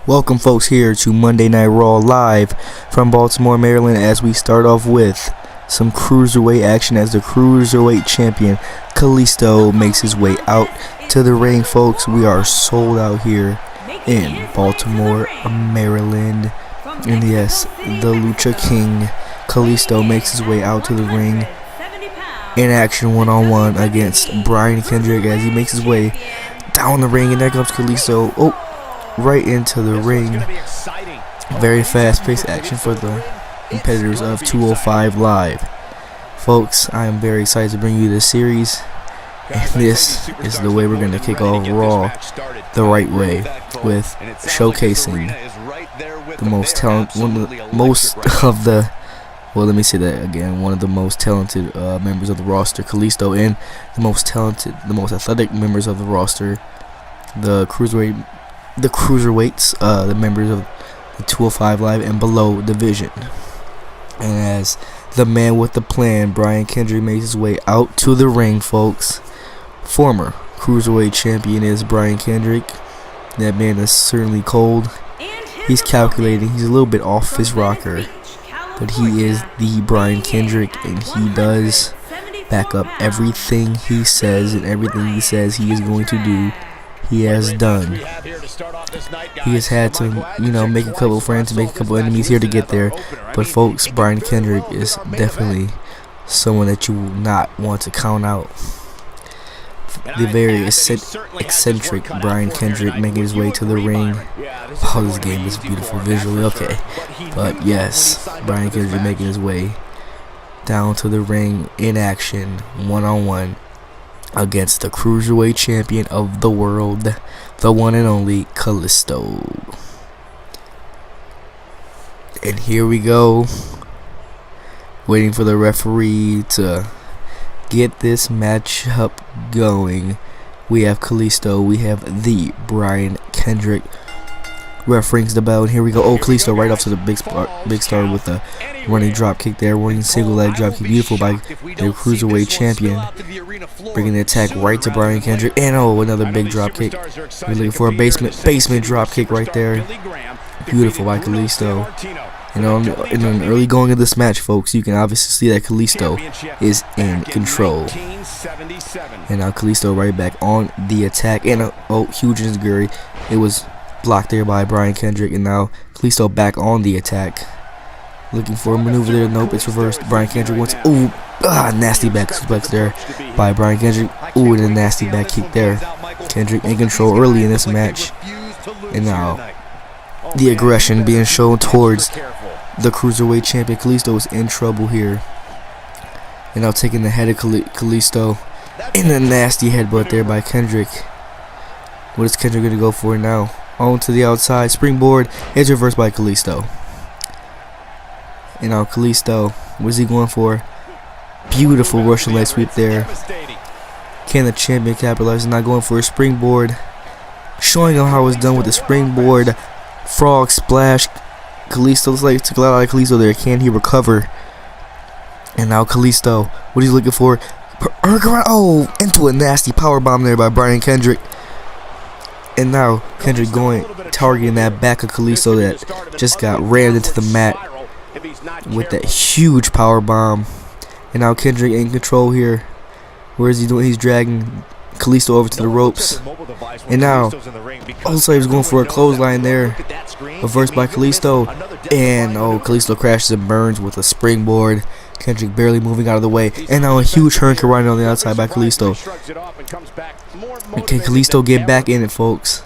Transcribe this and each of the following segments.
Welcome folks here to Monday Night Raw live from Baltimore, Maryland, as we start off with some Cruiserweight action as the Cruiserweight Champion Kalisto makes his way out to the ring. Folks, we are sold out here in Baltimore, Maryland, and yes, the Lucha King Kalisto makes his way out to the ring in action one-on-one against Brian Kendrick as he makes his way down the ring, and there comes Kalisto. Right into the ring. Very fast-paced action for the competitors of 205 Live. Folks, I am very excited to bring you this series, and this is the way we're going to kick off Raw the right way, with showcasing the most talented, one of the most talented members of the roster, Kalisto, and the most athletic members of the roster, the Cruiserweights, the members of the 205 Live and below division. And as the man with the plan, Brian Kendrick, makes his way out to the ring, folks. Former Cruiserweight champion is Brian Kendrick. That man is certainly cold. He's calculating. He's a little bit off his rocker, but he is the Brian Kendrick, and he does back up everything he says, and everything he says he is going to do, he has done. He has had to, make a couple friends, make a couple enemies here to get there. But folks, Brian Kendrick is definitely someone that you will not want to count out. The very eccentric Brian Kendrick making his way to the ring. Oh, this game is beautiful visually. Okay, but yes, Brian Kendrick making his way down to the ring in action, one-on-one, against the Cruiserweight champion of the world, the one and only Kalisto. And here we go, waiting for the referee to get this matchup going. We have Kalisto, we have the Brian Kendrick. Ref rings the bell, and here we go. Oh, Kalisto right off to the big star with a running drop kick there, running single leg drop kick, beautiful by the Cruiserweight champion, bringing the attack right to Brian Kendrick, and another big drop kick. We're looking for a basement drop kick right there, beautiful by Kalisto. And in an early going of this match, folks, you can obviously see that Kalisto is in control. And now Kalisto right back on the attack, and huge enziguri. It was blocked there by Brian Kendrick, and now Kalisto back on the attack, looking for a maneuver there. Nope, it's reversed. Brian Kendrick wants nasty back suplex there by Brian Kendrick. And a nasty back kick there. Kendrick in control early in this match, and now the aggression being shown towards the Cruiserweight champion. Kalisto is in trouble here, and now taking the head of Kalisto, and a nasty headbutt there by Kendrick. What is Kendrick going to go for now? On to the outside, springboard, it's reversed by Kalisto. And now Kalisto, what is he going for? Beautiful Russian leg sweep there. Can the champion capitalize? Not going for a springboard, showing him how it's done with the springboard. Frog splash. Kalisto looks like it took a lot out of Kalisto there. Can he recover? And now Kalisto, what he's looking for? Into a nasty power bomb there by Brian Kendrick. And now Kendrick targeting that back of Kalisto that just got rammed into the mat with that huge power bomb. And now Kendrick in control here. Where is he doing? He's dragging Kalisto over to the ropes. And now also he was going for a clothesline there, reversed by Kalisto. And Kalisto crashes and burns with a springboard. Kendrick barely moving out of the way, and now a huge hurricane right on the outside by Kalisto. Can Kalisto get back in it, folks?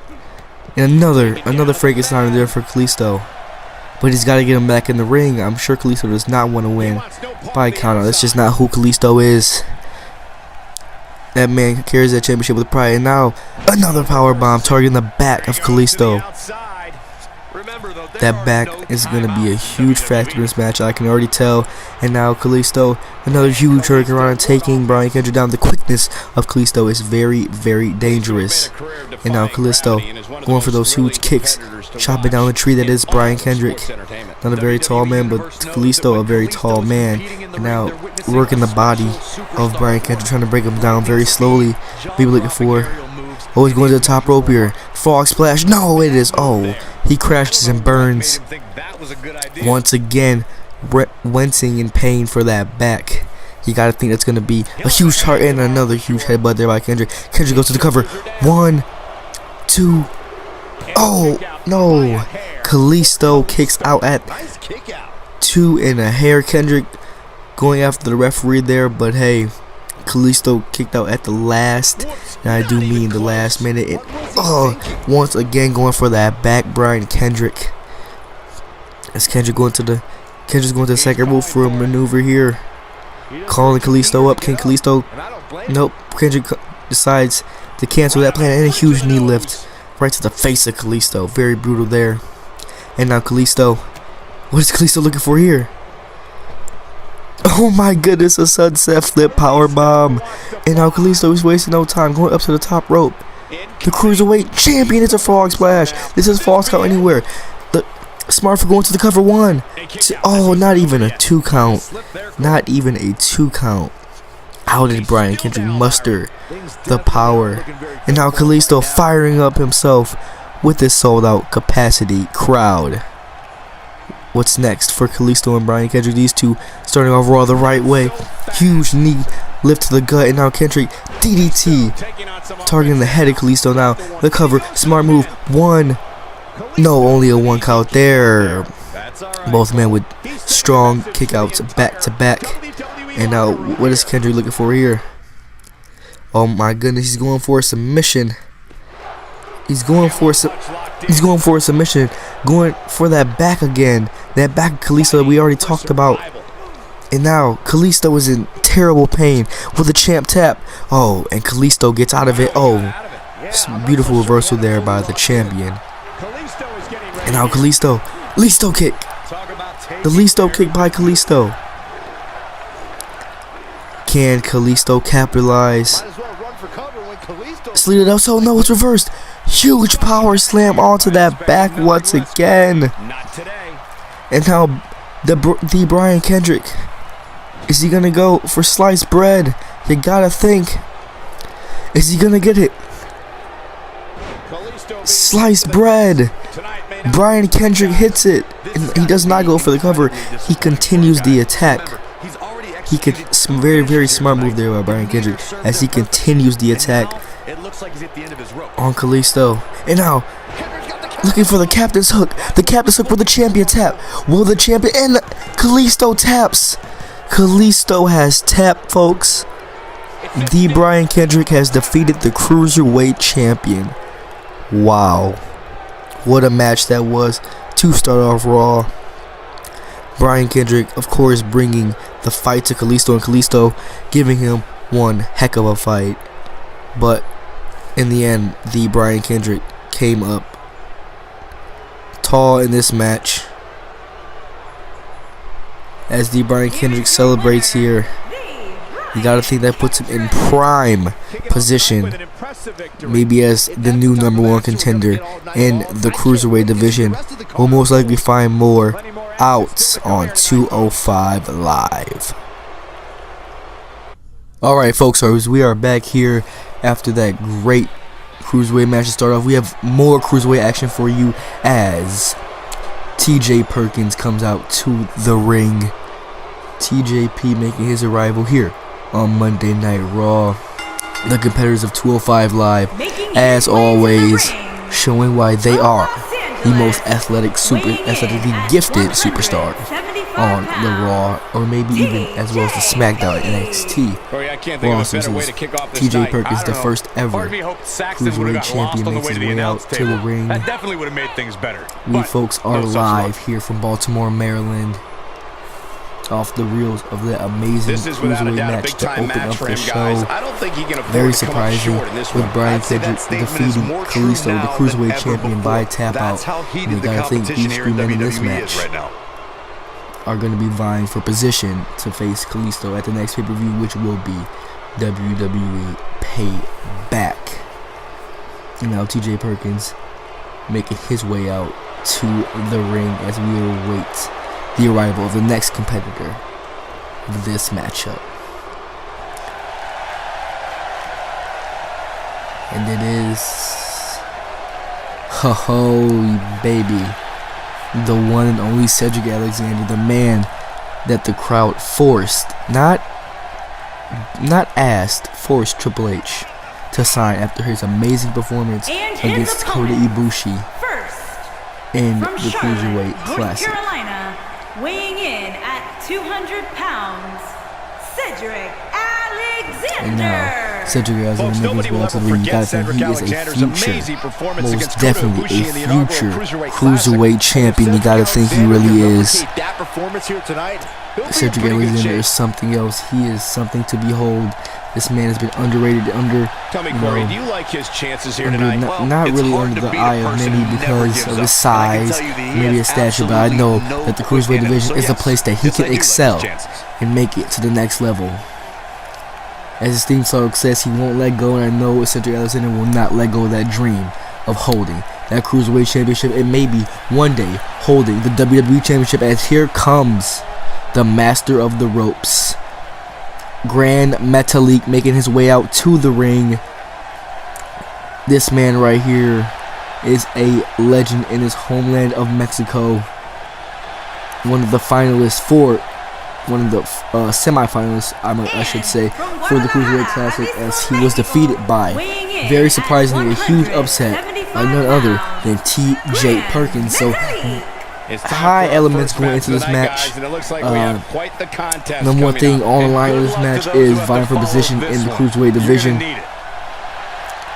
And another Frankenstein there for Kalisto, but he's got to get him back in the ring. I'm sure Kalisto does not want to win by countout. That's just not who Kalisto is. That man carries that championship with pride, and now another power bomb targeting the back of Kalisto. That back is going to be a huge factor in this match, I can already tell. And now Kalisto, another huge hurricane taking Brian Kendrick down. The quickness of Kalisto is very, very dangerous. And now Kalisto going for those huge kicks, chopping down the tree that is Brian Kendrick. Not a very tall man, but Kalisto a very tall man. And now working the body of Brian Kendrick, trying to break him down very slowly. People looking for, oh, he's going to the top rope here. Frog splash. No, it is. Oh, he crashes and burns. Once again, wincing in pain for that back. You gotta think that's gonna be a huge heart and another huge headbutt there by Kendrick. Kendrick goes to the cover. 1, 2. Oh no! Kalisto kicks out at 2 and a hair. Kendrick going after the referee there, but hey, Kalisto kicked out at the last, and I do mean the last minute. Once again going for that back, Brian Kendrick. As Kendrick's going to the second rope for a maneuver here. Calling Kalisto up. Can Kalisto? Nope. Kendrick decides to cancel that plan, and a huge knee lift right to the face of Kalisto. Very brutal there. And now Kalisto. What is Kalisto looking for here? Oh my goodness, a sunset flip power bomb. And now Kalisto is wasting no time, going up to the top rope. The Cruiserweight Champion. It's a frog splash. This is false count anywhere. The Smart for going to the cover. 1, 2. Oh, not even a 2 count. Not even a 2 count. How did Brian Kendrick muster the power? And now Kalisto firing up himself with this sold out capacity crowd. What's next for Kalisto and Brian Kendrick? These two starting off Raw the right way. Huge knee lift to the gut, and now Kendrick DDT targeting the head of Kalisto. Now the cover, smart move. 1. No, only a 1 count there. Both men with strong kickouts back to back. And now what is Kendrick looking for here? Oh my goodness, he's going for a submission. He's going for a submission. Going for that back again. That back of Kalisto that we already talked about. And now Kalisto is in terrible pain with a champ tap. Oh, and Kalisto gets out of it. Oh, beautiful reversal there by the champion. And now Kalisto kick. The Listo kick by Kalisto. Can Kalisto capitalize? Slid it up. So no, it's reversed. Huge power slam onto that back once again. And now the Brian Kendrick. Is he gonna go for sliced bread? You gotta think. Is he gonna get it? Sliced bread. Brian Kendrick hits it, and he does not go for the cover. He continues the attack. Very, very smart move there by Brian Kendrick as he continues the attack on Kalisto. And now looking for the captain's hook. The captain's hook with the champion tap. Will the champion, and Kalisto taps. Kalisto has tapped, folks. The Brian Kendrick has defeated the Cruiserweight Champion. Wow. What a match that was to start off Raw. Brian Kendrick, of course, bringing the fight to Kalisto, and Kalisto giving him one heck of a fight. But in the end, the Brian Kendrick came up tall in this match. As the Brian Kendrick celebrates here, you gotta think that puts him in prime position, maybe as the new #1 contender in the Cruiserweight Division. We'll most likely find more out on 205 Live. Alright folks, we are back here after that great Cruiserweight match to start off. We have more Cruiserweight action for you as TJ Perkins comes out to the ring. TJP making his arrival here on Monday Night Raw. The competitors of 205 Live, as always, showing why they are the most athletically gifted superstar on the Raw, or maybe even as well as the SmackDown NXT. Raw, since TJ Perkins, the first ever Cruiserweight champion, makes his way out to the ring. That definitely would have made things better. We folks are live here from Baltimore, Maryland. off the reels of that amazing cruiserweight match to open up the show. Very surprising with Brian Kendrick defeating Kalisto, the cruiserweight champion, by tap out. And you gotta think these three men in this match are going to be vying for position to face Kalisto at the next pay-per-view, which will be WWE Payback. And now TJ Perkins making his way out to the ring as we await the arrival of the next competitor of this matchup. And it is, ho baby, the one and only Cedric Alexander, the man that the crowd forced, not asked, forced Triple H to sign after his amazing performance against Kota Ibushi in the Cruiserweight Classic. North Carolina, weighing in at 200 pounds, Cedric Alexander. And now, Cedric Alexander making his way to the ring. You gotta think he is a future, most definitely a future Cruiserweight champion. You gotta think he really is. Cedric Alexander is something else. He is something to behold. This man has been underrated, Tell me, Corey, do you like his chances here tonight? Not really under the eye of many because of his size, maybe his stature, but I know that the Cruiserweight Division is a place that he can excel and make it to the next level. As his theme song says, he won't let go, and I know Cedric Alexander will not let go of that dream of holding that Cruiserweight Championship, and maybe one day holding the WWE Championship, as here comes the Master of the Ropes, Grand Metalik, making his way out to the ring. This man right here is a legend in his homeland of Mexico. One of the finalists for, one of the semi-finalists, I should say, for the Cruiserweight Classic, as he was defeated by, very surprisingly, a huge upset by none other than TJ Perkins. So high elements going into this match. Number one thing on the line in this match is vying for position in the Cruiserweight Division.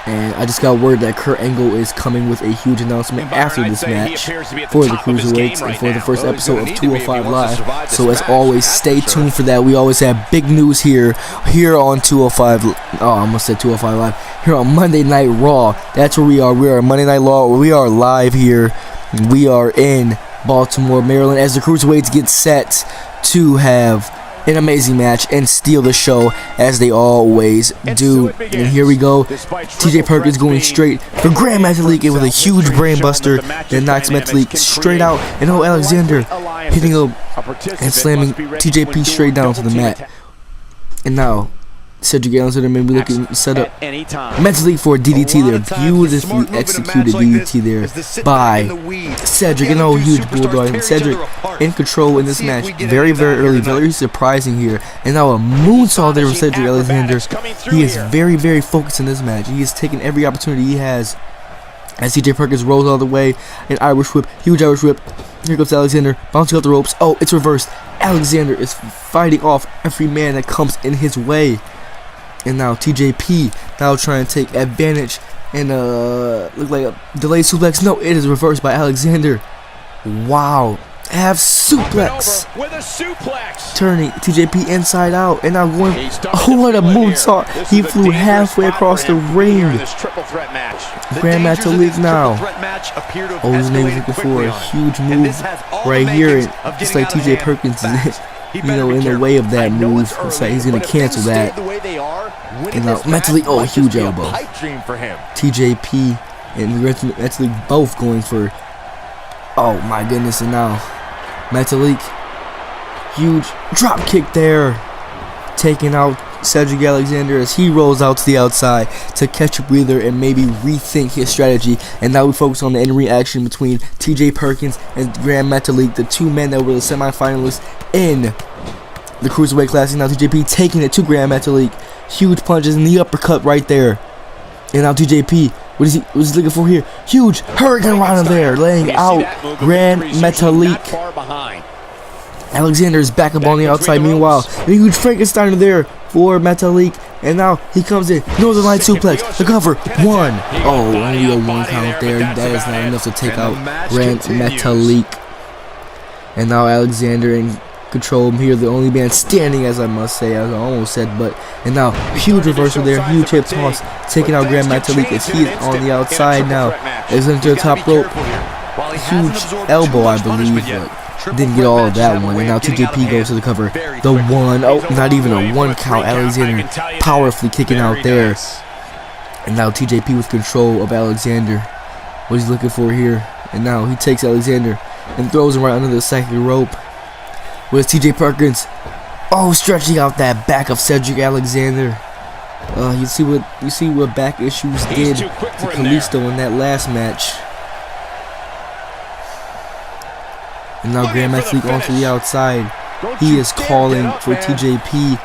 And I just got word that Kurt Angle is coming with a huge announcement after this match for the Cruiserweights and for the first episode of 205 Live. So as always, stay tuned for that. We always have big news here on 205. Oh, I almost said 205 Live. Here on Monday Night Raw. That's where we are. We are Monday Night Raw. We are live here. We are in Baltimore, Maryland, as the Cruiserweights get set to have an amazing match and steal the show, as they always do. And here we go. TJ Perkins going straight for Grand Metalik with a huge brain buster that knocks Metalik straight out. And Alexander hitting him and slamming TJP straight down to the mat. And now Cedric Alexander may be looking set up Metalik for a DDT there. Beautifully executed DDT there by Cedric. And huge bulldog. And Cedric in control in this match. Very, very early. Very surprising here. And now a moonsault there from Cedric Alexander. He is very, very focused in this match. He is taking every opportunity he has. As TJ Perkins rolls all the way. An Irish whip. Huge Irish whip. Here comes Alexander. Bouncing off the ropes. Oh, it's reversed. Alexander is fighting off every man that comes in his way. And now TJP now trying to take advantage and look like a delayed suplex. No, it is reversed by Alexander. Wow. Half suplex. Turning TJP inside out and now going. Oh, what a moonsault. He flew halfway across the ring. Grand Metalik now. Oh, his name is looking for a huge move right here. And just like TJ Perkins is in the way of that move. It's like he's going to cancel that. And now Metalik, oh, huge elbow. TJP and Metalik both going for, oh my goodness. And now Metalik, huge drop kick there, taking out Cedric Alexander as he rolls out to the outside to catch a breather and maybe rethink his strategy. And now we focus on the in-ring action between TJ Perkins and Grand Metalik, the two men that were the semifinalists in the Cruiserweight Classic. Now TJP taking it to Grand Metalik. Huge punches in the uppercut right there. And now TJP, what is he looking for here? Huge Hurricane Rana there, laying out Grand Metalik. Alexander is back up on the outside. Meanwhile, a huge Frankensteiner there for Metalik. And now he comes in. Northern Light suplex. The cover. One. Oh, only a one count there. That is not enough to take out Grand Metalik. And now Alexander and control him here. The only man standing, as I must say, as I almost said. And now huge reversal there, huge hip toss, taking out Grand Metalik as he is on the outside now. Is into the top rope. Huge elbow, I believe, but didn't get all of that one. And now TJP goes to the cover. The one, oh, not even a one count. Alexander powerfully kicking out there. And now TJP with control of Alexander. What he's looking for here. And now he takes Alexander and throws him right under the second rope. With TJ Perkins, oh, stretching out that back of Cedric Alexander. You see what back issues did to Kalisto in that last match. And now Grand Metalik onto the outside. He is calling for TJP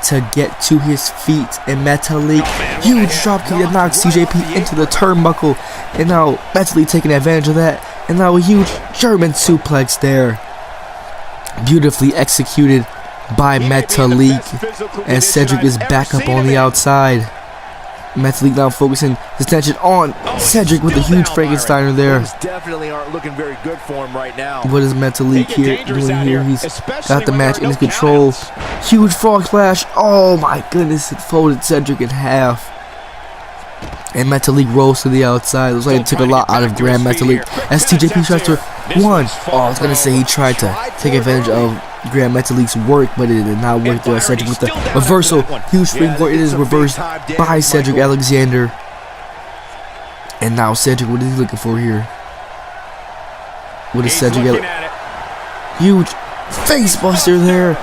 to get to his feet. And Metalik, huge dropkick that knocks TJP into the turnbuckle. And now Metalik taking advantage of that. And now a huge German suplex there. Beautifully executed by Metalik. As Cedric is back up on the outside. Metalik now focusing his attention on Cedric with a huge Frankensteiner there. Definitely aren't looking very good for him right now. What is Metalik here doing here? He's got the match in his control. Huge frog splash. Oh my goodness, it folded Cedric in half. And Metalik rolls to the outside. Looks like it took a lot out of Grand Metalik. As TJP tries to one. Oh, I was gonna say he tried to take advantage of Grand Metalik's work, but it did not work there. Cedric with the reversal. Huge springboard. It is reversed by Cedric Alexander. And now Cedric, what is he looking for here? What is Cedric? Huge face buster there.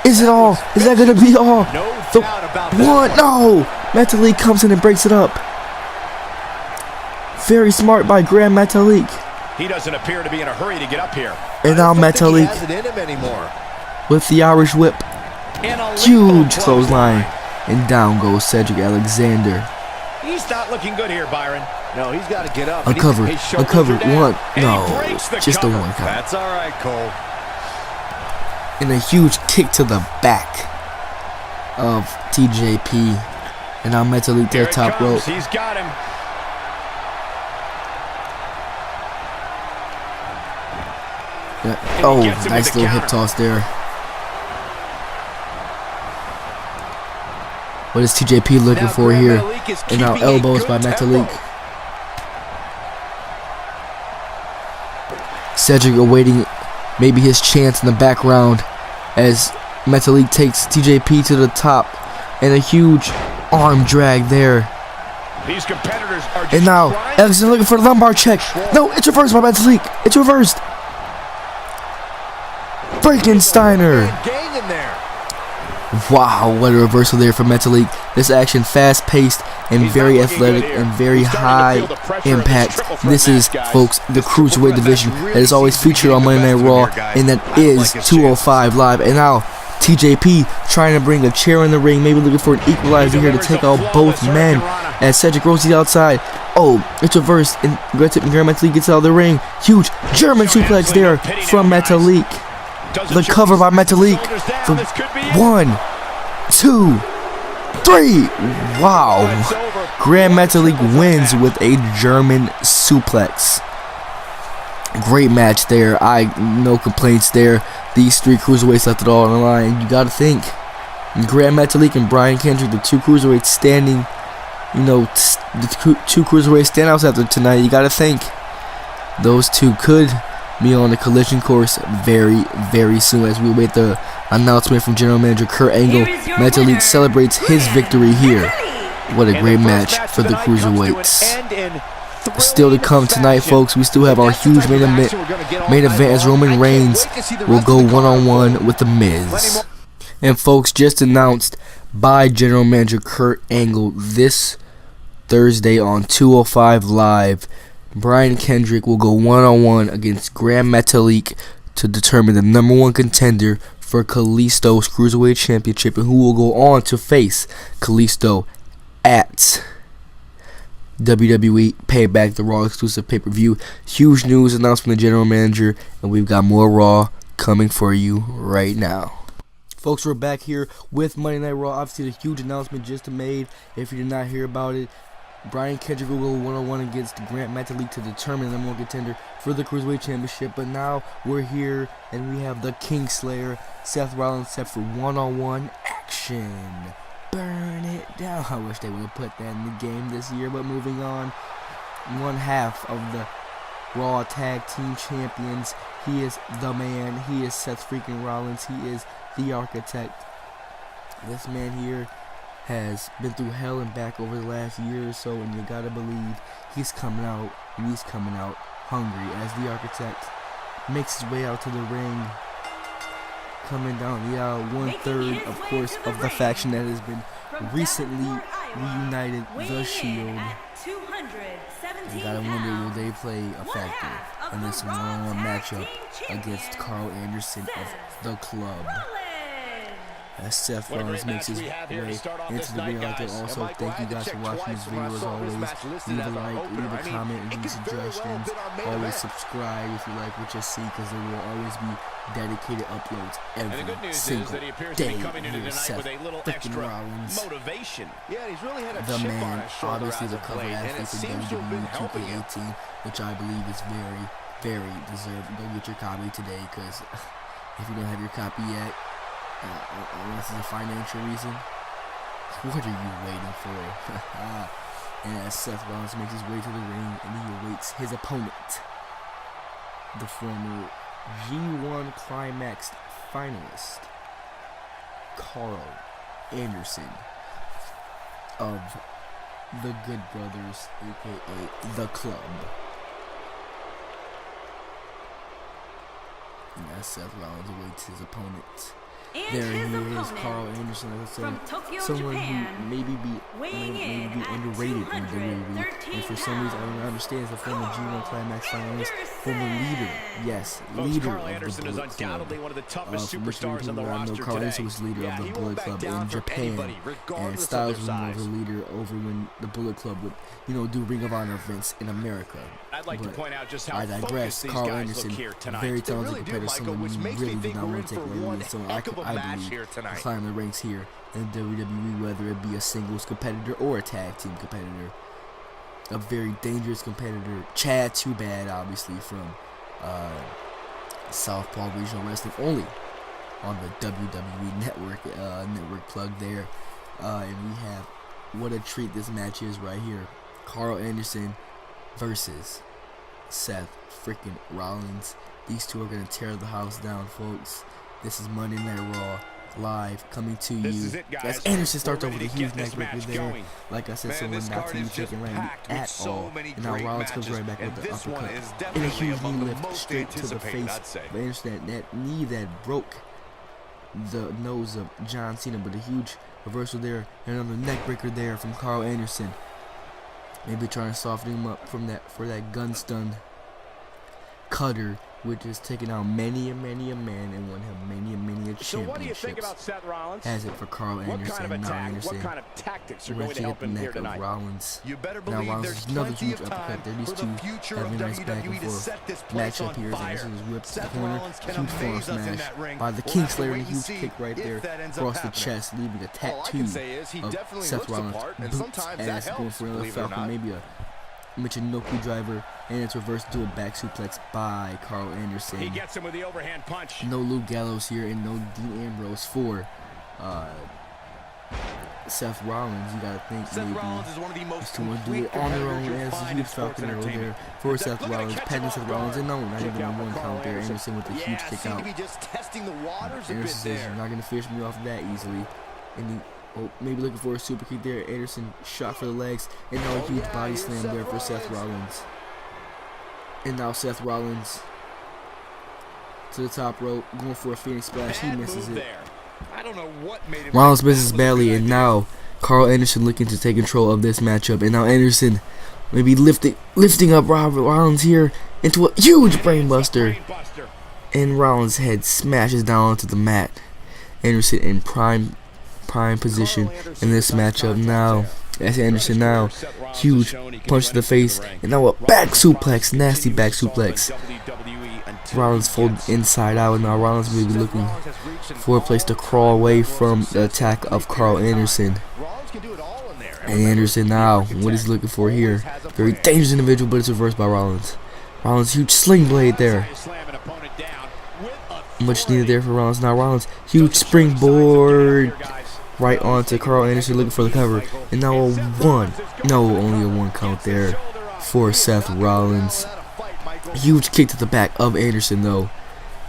Is it all? Is that gonna be all? The one? No! Metalik comes in and breaks it up. Very smart by Grand Metalik. He doesn't appear to be in a hurry to get up here. And now Metalik with the Irish whip. Huge clothesline. And down goes Cedric Alexander. He's not looking good here, Byron. No, he's got to get up. Uncovered. One. No, just the one count. That's all right, Cole. And a huge kick to the back of TJP. And now Metalik there, top rope. He's got him. Yeah. Oh, nice little hip toss there. What is TJP looking for here? And now elbows by Metalik. Cedric awaiting maybe his chance in the background as Metalik takes TJP to the top. And a huge arm drag there. These competitors are and now Alexander looking for the lumbar check. No, it's reversed by Metalik. It's reversed. Frankensteiner. Wow, what a reversal there from Metalik. This action fast-paced and very athletic and very high impact. This is, folks, the Cruiserweight Division that is always featured on Monday Night Raw, and that is 205 Live. And now TJP trying to bring a chair in the ring, maybe looking for an equalizer here to take out both men. As Cedric rolls to the outside. Oh, it's reversed, and Grand Metalik gets out of the ring. Huge German suplex there from Metalik. The cover by Metalik for 1, 2, 3. Wow. Grand Metalik wins with a German suplex. Great match there. No complaints there. These three cruiserweights left it all on the line. You got to think. Grand Metalik and Brian Kendrick, the two cruiserweights standing, the two cruiserweight standouts after tonight. You got to think those two could be on the collision course very, very soon as we await the announcement from General Manager Kurt Angle. Metalik celebrates his victory here. What a great match for the cruiserweights. Still to come tonight, folks. We still have our huge main event as Roman Reigns will go one-on-one with The Miz. And folks, just announced by General Manager Kurt Angle this Thursday on 205 Live, Brian Kendrick will go one-on-one against Grand Metalik to determine the number one contender for Kalisto's Cruiserweight Championship, and who will go on to face Kalisto at WWE Payback, the Raw exclusive pay-per-view. Huge news announced from the General Manager, and we've got more Raw coming for you right now. Folks, we're back here with Monday Night Raw. Obviously, the huge announcement just made. If you did not hear about it, Brian Kendrick will go one-on-one against Grant Metalik to determine the number one contender for the Cruiserweight Championship. But now we're here and we have the Kingslayer Seth Rollins set for one-on-one action. Burn it down. I wish they would have put that in the game this year. But moving on, one half of the Raw Tag Team Champions. He is the man. He is Seth freaking Rollins. He is the architect. This man here has been through hell and back over the last year or so, and you gotta believe he's coming out, and he's coming out hungry as the architect makes his way out to the ring, coming down the aisle, 1/3, of course, of the faction that has been recently reunited, the Shield. You gotta wonder, will they play a factor in this one-on-one matchup against Karl Anderson of the Club? As Seth Rollins makes his way into the ring. I'd like to also thank you guys for watching this video. As always, leave a like, leave a comment, and any suggestions. Always subscribe if you like what you see, because there will always be dedicated uploads every single day. Here's Seth freaking Rollins, the man, obviously the cover athlete for WWE 2K18, which I believe is very, very deserved. Go get your copy today, because if you don't have your copy yet, unless it's a financial reason, what are you waiting for? And as Seth Rollins makes his way to the ring and he awaits his opponent, the former G1 Climax finalist, Karl Anderson of the Good Brothers, aka The Club. And as Seth Rollins awaits his opponent, there he is, Karl Anderson, someone who maybe be underrated in WWE, and for some reason I don't understand, is a former G1 Climax finalist, former leader, yes, leader of the Bullet Club. From which people I know, Karl Anderson was leader of the Bullet Club in Japan, and Styles was more of a leader over when the Bullet Club would, you know, do Ring of Honor events in America. But I digress. Karl Anderson, very talented competitor, someone you really do not want to take away, so I believe climb the ranks here in WWE, whether it be a singles competitor or a tag team competitor. A very dangerous competitor. Chad Too Bad, obviously, from Southpaw Regional Wrestling, only on the WWE network plug there. And we have, what a treat this match is right here. Karl Anderson versus Seth freaking Rollins. These two are going to tear the house down, folks. This is Monday Night Raw, live, coming to you. As Anderson starts over the huge neckbreaker there. Like I said, someone not to be taken lightly at all. And now Rollins comes right back with the uppercut. And a huge knee lift straight to the face. But Anderson, that knee that broke the nose of John Cena. But a huge reversal there. And another neckbreaker there from Karl Anderson. Maybe trying to soften him up from that, for that gun stun cutter, which has taken out many a man and won him many a championships. So what do you think about Seth Rollins? Has it for Karl Anderson. Now Anderson, what kind of tactics are going going to help him here tonight? Rollins. You better now believe Rollins there's another plenty huge of uppercut there. time These for the two future have of a nice back and WWE to forth set this place matchup on here. fire. Anderson is whipped to the Seth corner. Rollins can Huge front amaze us in smash that ring. by the We'll have to Kingslayer, wait and a and huge see kick right if there that ends across up the happening. chest, leaving a All I tattoo can say is he of definitely Seth looks the Rollins' part, and boots, sometimes that as going helps, for another believe it or Falcon, not. maybe a Michinoku driver, and it's reversed to a back suplex by Karl Anderson. He gets him with the overhand punch. No Luke Gallows here, and no Dean Ambrose for Seth Rollins. You gotta think Seth maybe Rollins is one of the most to do it on their own, and it's a huge Falcon arrow there for Seth Rollins, pending Seth Rollins, and no, not even a one count there. Anderson with a huge kick out. Anderson says, you're not gonna finish me off that easily, and he, maybe looking for a super kick there. Anderson shot for the legs, and now a huge body slam there for Seth Rollins. And now Seth Rollins to the top rope, going for a Phoenix Splash. He misses it. I don't know what made him. Rollins misses badly, and now Karl Anderson looking to take control of this matchup. And now Anderson maybe lifting up Rollins here into a huge brainbuster. And Rollins' head smashes down onto the mat. Anderson in prime position in this matchup now. As Anderson now, huge punch to the face, and now a back suplex, nasty back suplex. Rollins folded inside out, and now Rollins may be looking for a place to crawl away from the attack of Karl Anderson. And Anderson now, what is he looking for here? Very dangerous individual, but it's reversed by Rollins. Rollins, huge sling blade there. Much needed there for Rollins. Now Rollins, huge springboard right onto Karl Anderson, looking for the cover. And now only a one count there for Seth Rollins. Huge kick to the back of Anderson though.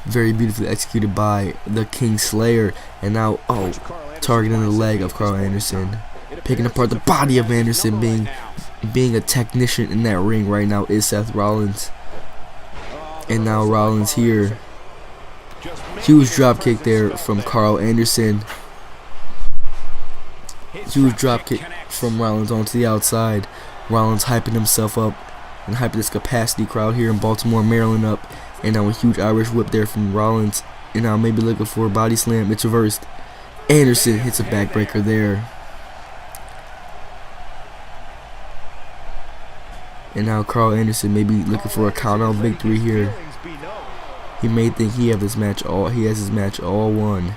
Very beautifully executed by the Kingslayer. And now, targeting the leg of Karl Anderson. Picking apart the body of Anderson, being a technician in that ring right now is Seth Rollins. And now Rollins here. Huge drop kick there from Karl Anderson. Huge drop kick from Rollins onto the outside. Rollins hyping himself up and hyping this capacity crowd here in Baltimore, Maryland up. And now a huge Irish whip there from Rollins. And now maybe looking for a body slam. It's reversed. Anderson hits a backbreaker there. And now Karl Anderson may be looking for a count-out victory here. He may think he has his match all won.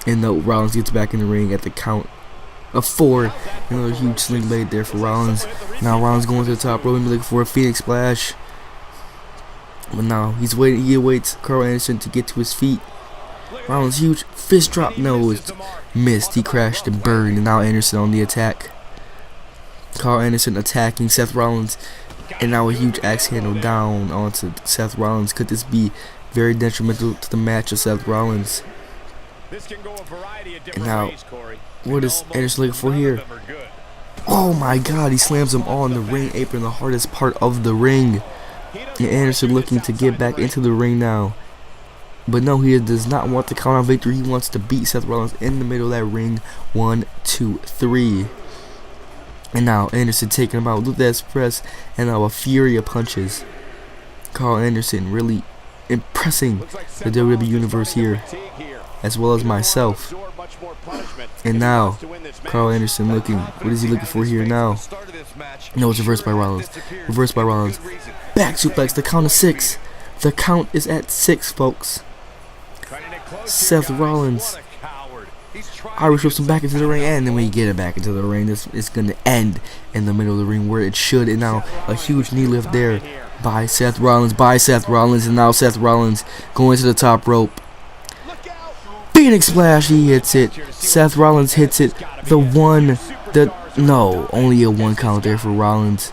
And though Rollins gets back in the ring at the count of 4. Another huge sling blade there for Rollins. Now Rollins going to the top rope, looking for a Phoenix Splash. But now he's waiting. He awaits Karl Anderson to get to his feet. Rollins huge fist drop, no, it's missed. He crashed and burned. And now Anderson on the attack. Karl Anderson attacking Seth Rollins, and now a huge axe handle down onto Seth Rollins. Could this be very detrimental to the match of Seth Rollins? And now, what is Anderson looking for here? Oh my God, he slams him on the ring apron, the hardest part of the ring. And Anderson looking to get back into the ring now. But no, he does not want the count-out victory. He wants to beat Seth Rollins in the middle of that ring. 1, 2, 3. And now Anderson taking him out. Look at that press. And now a fury of punches. Karl Anderson really impressing the WWE Universe here, as well as myself. And now Karl Anderson looking. What is he looking for here now? No, it's reversed by Rollins. Reversed by Rollins. Back suplex. The count of 6. The count is at 6, folks. Seth Rollins Irish whips him back into the ring, and then when you get it back into the ring, this is going to end in the middle of the ring where it should. And now a huge knee lift there by Seth Rollins, and now Seth Rollins going to the top rope. Phoenix Splash, he hits it. Seth Rollins hits it. Only a 1 count there for Rollins.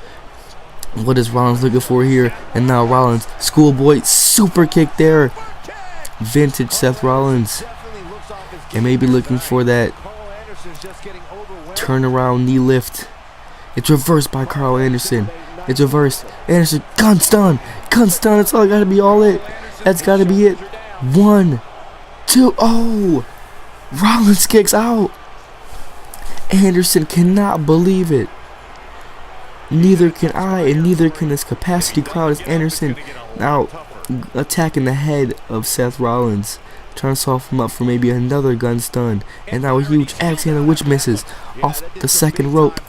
What is Rollins looking for here? And now Rollins, schoolboy super kick there. Vintage Seth Rollins. And maybe looking for that turnaround knee lift. It's reversed by Karl Anderson. It's reversed. Anderson, gun stun. That's all gotta be all it. That's gotta be it. 1, 2. Oh! Rollins kicks out. Anderson cannot believe it. Neither can I, and neither can this capacity crowd. As Anderson now attacking the head of Seth Rollins, trying to soften him up for maybe another gun stun. And now a huge axe handle which misses off the second rope.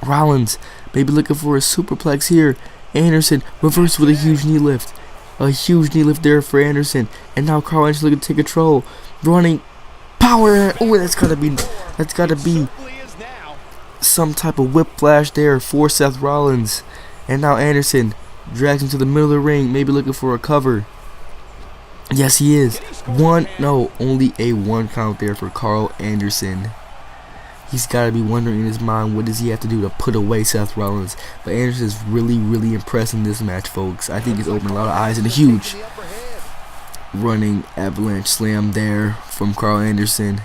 Rollins maybe looking for a superplex here. Anderson reversed with a huge knee lift. A huge knee lift there for Anderson. And now Karl Anderson looking to take control. Running power. Oh, that's gotta be some type of whiplash there for Seth Rollins. And now Anderson drags him to the middle of the ring, maybe looking for a cover. Yes, he is. Only a 1 count there for Karl Anderson. He's got to be wondering in his mind, what does he have to do to put away Seth Rollins? But Anderson is really, really impressing this match, folks. I think it's opened a lot of eyes, and a huge running avalanche slam there from Karl Anderson.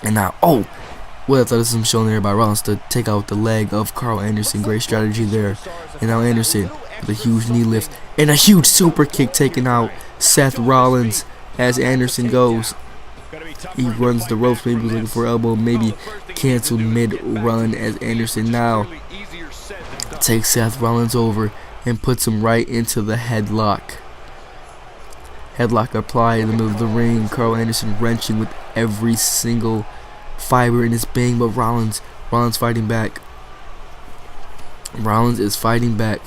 And now, well, I thought this was shown there by Rollins to take out the leg of Karl Anderson. Great strategy there. And now Anderson with a huge knee lift and a huge super kick taking out Seth Rollins as Anderson goes. He runs the ropes, maybe looking for elbow, maybe canceled mid-run as Anderson now takes Seth Rollins over and puts him right into the headlock. Headlock applied in the middle of the ring. Karl Anderson wrenching with every single fiber in his being, but Rollins fighting back. Rollins is fighting back.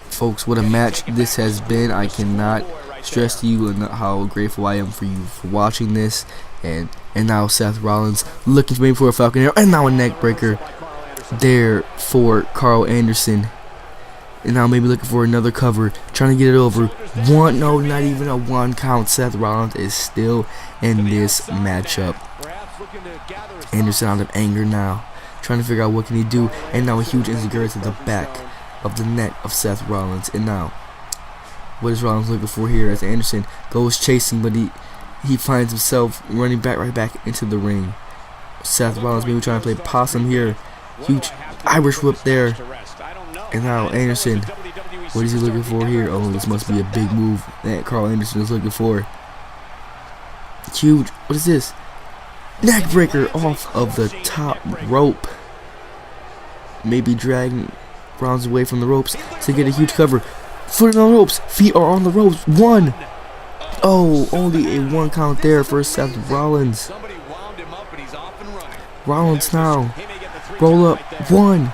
Folks, what a match this has been. I cannot stress to you how grateful I am for you for watching this, and And now Seth Rollins looking maybe for a Falcon Arrow. And now a neck breaker there for Karl Anderson. And now maybe looking for another cover. Trying to get it over. One, no, not even a 1 count. Seth Rollins is still in this matchup. Anderson out of anger now. Trying to figure out what can he do. And now a huge insecurity to the back of the neck of Seth Rollins. And now, what is Rollins looking for here as Anderson goes chasing, but he finds himself running right back into the ring. Seth Rollins maybe trying to play possum here. Huge Irish whip there. And now Anderson, what is he looking for here? Oh, this must be a big move that Karl Anderson is looking for. Huge, what is this? Neck breaker off of the top rope. Maybe dragging Rollins away from the ropes to get a huge cover. Foot on the ropes, feet are on the ropes. 1. Oh, only a 1 count there for Seth Rollins. Rollins now. Roll up. 1,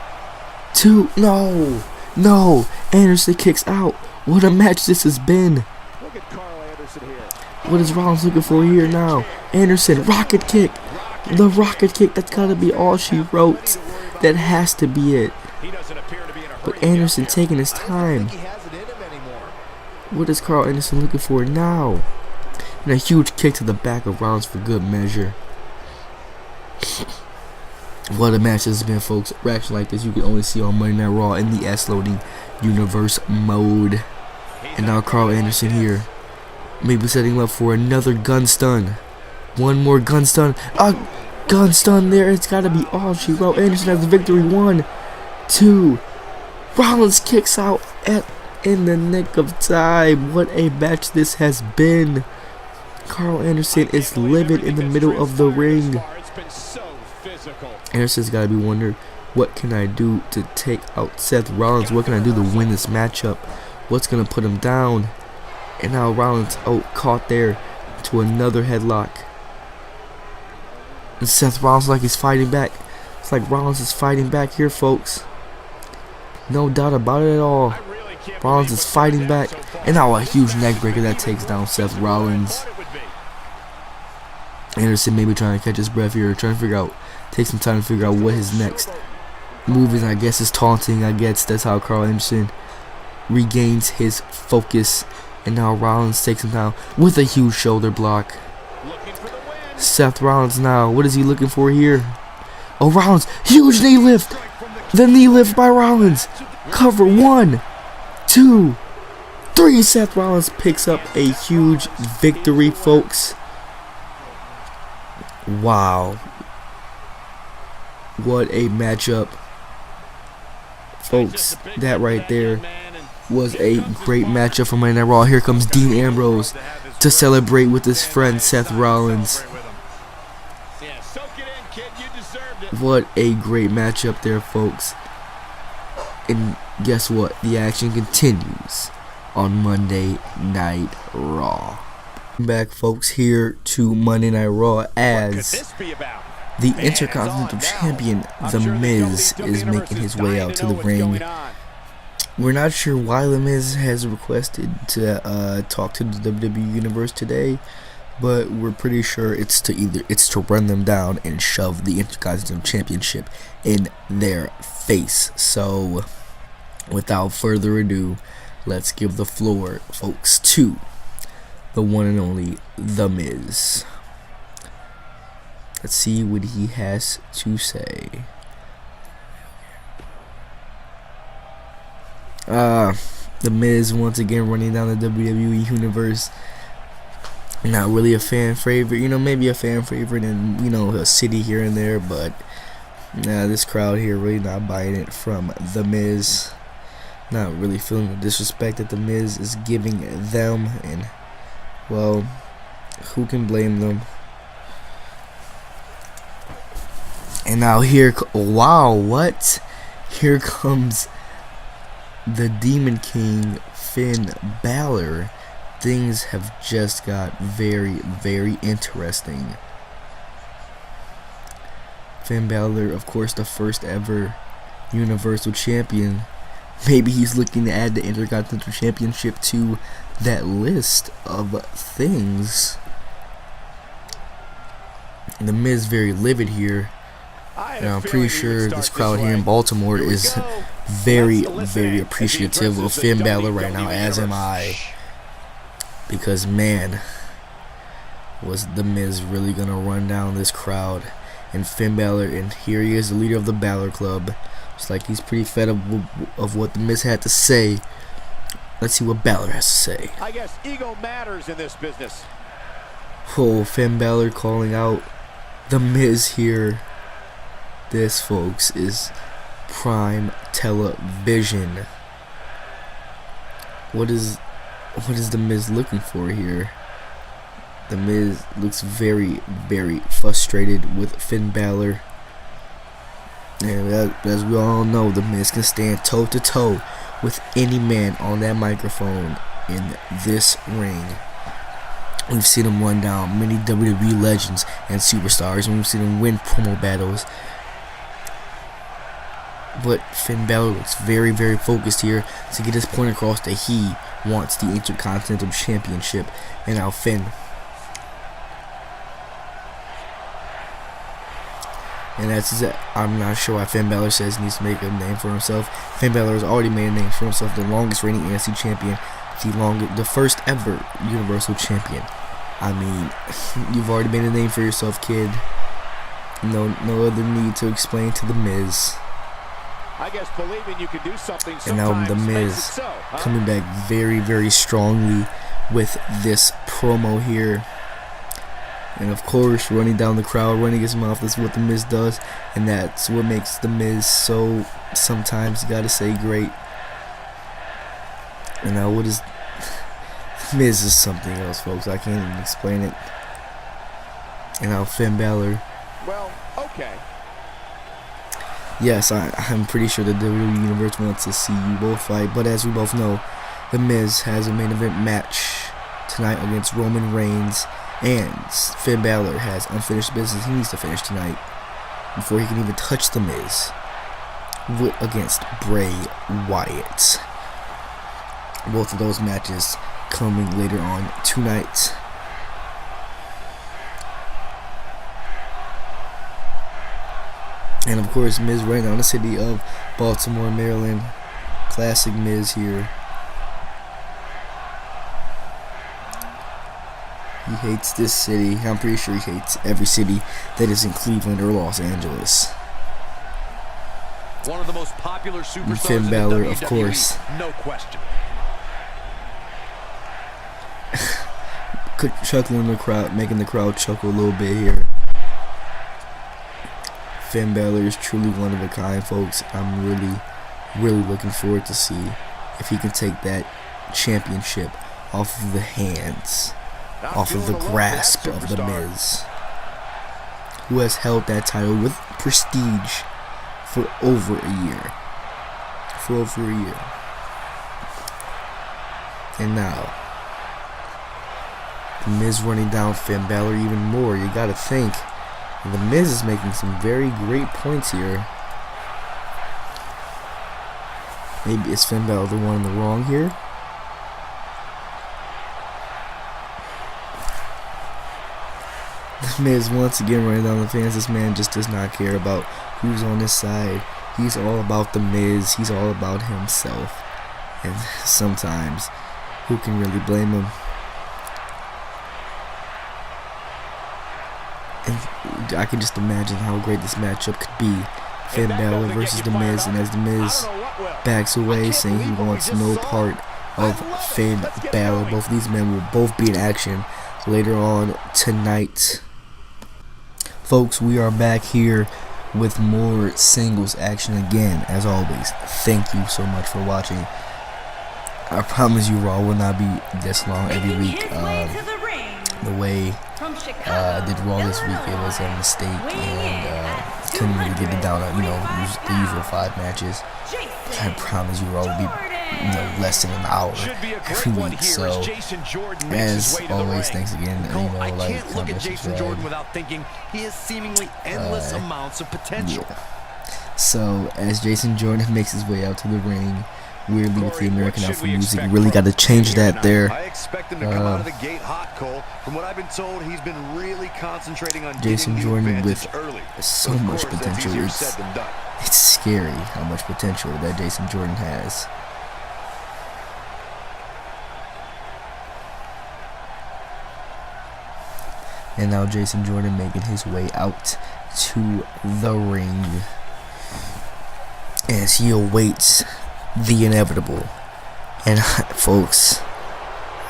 2. No. Anderson kicks out. What a match this has been. What is Rollins looking for here now? Anderson, rocket kick. The rocket kick. That's got to be all she wrote. That has to be it. But Anderson taking his time. What is Karl Anderson looking for now? And a huge kick to the back of Rollins for good measure. What a match this has been, folks. Reaction like this you can only see on Monday Night Raw in the S-Loading Universe mode. And now Karl Anderson here. Maybe setting up for another gun stun. 1 more gun stun. A gun stun there. It's got to be all she wrote. Anderson has the victory. 1, 2. Rollins kicks out in the nick of time. What a match this has been. Karl Anderson is livid in the middle of the ring. Anderson's got to be wondering, what can I do to take out Seth Rollins? What can I do to win this matchup? What's going to put him down? And now Rollins, caught there to another headlock. And Seth Rollins like he's fighting back. It's like Rollins is fighting back here, folks. No doubt about it at all. Rollins is fighting back. And now a huge neck breaker that takes down Seth Rollins. Anderson maybe trying to catch his breath here. Trying to figure out, take some time to figure out what his next move is. I guess is taunting. I guess that's how Karl Anderson regains his focus. And now Rollins takes him down with a huge shoulder block. Seth Rollins now. What is he looking for here? Oh, Rollins. Huge knee lift. The knee lift by Rollins. Cover. 1, 2, 3. Seth Rollins picks up a huge victory, folks. Wow. What a matchup. Folks, that right there was a great matchup for Monday Night Raw. Here comes Dean Ambrose to celebrate with his friend Seth Rollins. What a great matchup there, folks. And guess what? The action continues on Monday Night Raw. Back, folks, here to Monday Night Raw as the Intercontinental Champion The Miz is making his way out to the ring. We're not sure why The Miz has requested to talk to the WWE Universe today, but we're pretty sure it's to run them down and shove the Intercontinental Championship in their face. So, without further ado, let's give the floor, folks, to the one and only The Miz. Let's see what he has to say. The Miz once again running down the WWE Universe. Not really a fan favorite, maybe a fan favorite in, a city here and there, but this crowd here really not buying it from The Miz. Not really feeling the disrespect that The Miz is giving them, and, well, who can blame them? And now here, wow, what? Here comes the Demon King, Finn Balor. Things have just got very, very interesting. Finn Balor, of course, the first ever Universal Champion. Maybe he's looking to add the Intercontinental Championship to that list of things. The Miz very livid here. And I'm pretty sure this crowd here in Baltimore is very, very appreciative of Finn Balor right now, as am I. Because, man, was the Miz really going to run down this crowd? And Finn Balor, and here he is, the leader of the Balor Club. It's like he's pretty fed up of what the Miz had to say. Let's see what Balor has to say. I guess ego matters in this business. Oh, Finn Balor calling out the Miz here. This, folks, is prime television. What is the Miz looking for here? The Miz looks very, very frustrated with Finn Balor. And as we all know, the Miz can stand toe to toe with any man on that microphone in this ring. We've seen him run down many WWE legends and superstars, and we've seen him win promo battles. But Finn Balor looks very, very focused here to get his point across that he wants the Intercontinental Championship. And now Finn. And that's it. I'm not sure why Finn Balor says he needs to make a name for himself. Finn Balor has already made a name for himself, the longest reigning IC champion, the first ever Universal Champion. I mean, you've already made a name for yourself, kid. No other need to explain to the Miz. I guess believing you can do something. And now the Miz coming back very, very strongly with this promo here. And of course, running down the crowd, running his mouth. That's what the Miz does, and that's what makes the Miz so, sometimes you gotta say, great. And now what is Miz is something else, folks. I can't even explain it. And now Finn Balor. Well, okay. Yes, I'm pretty sure the WWE Universe wants to see you both fight, but as we both know, the Miz has a main event match tonight against Roman Reigns, and Finn Balor has unfinished business he needs to finish tonight before he can even touch the Miz against Bray Wyatt. Both of those matches coming later on tonight. And of course, Miz right now in the city of Baltimore, Maryland. Classic Miz here. He hates this city. I'm pretty sure he hates every city that is in Cleveland or Los Angeles. One of the most popular superstars and Finn Balor, of course. No question. Chuckling the crowd, making the crowd chuckle a little bit here. Finn Balor is truly one of a kind, folks. I'm really looking forward to see if he can take that championship off of the hands, off of the grasp of the Miz, who has held that title with prestige for over a year. And now, the Miz running down Finn Balor even more. You gotta think. The Miz is making some very great points here. Maybe is Finn Balor the one in the wrong here? The Miz once again running down the fans. This man just does not care about who's on his side. He's all about the Miz. He's all about himself. And sometimes, who can really blame him? And I can just imagine how great this matchup could be. Finn Balor versus The Miz, and as The Miz backs away saying he wants no part of Finn Balor. Both of these men will both be in action later on tonight. Folks, we are back here with more singles action again, as always. Thank you so much for watching. I promise you Raw will not be this long every week. The way I did Raw this week, it was a mistake, and couldn't really get it down, the usual 5 matches. I promise you Raw will be less than an hour every week. So, as always, thanks again. Like, comment, subscribe. Without thinking he has seemingly endless amounts of potential. Yeah. So, as Jason Jordan makes his way out to the ring, weirdly with the American Alpha music, you really got to change that there. I expect him to come out of the gate hot, Cole. From what I've been told, he's been really concentrating on Jason Jordan with early. so much potential. It's scary how much potential that Jason Jordan has. And now Jason Jordan making his way out to the ring as he awaits the inevitable. And folks,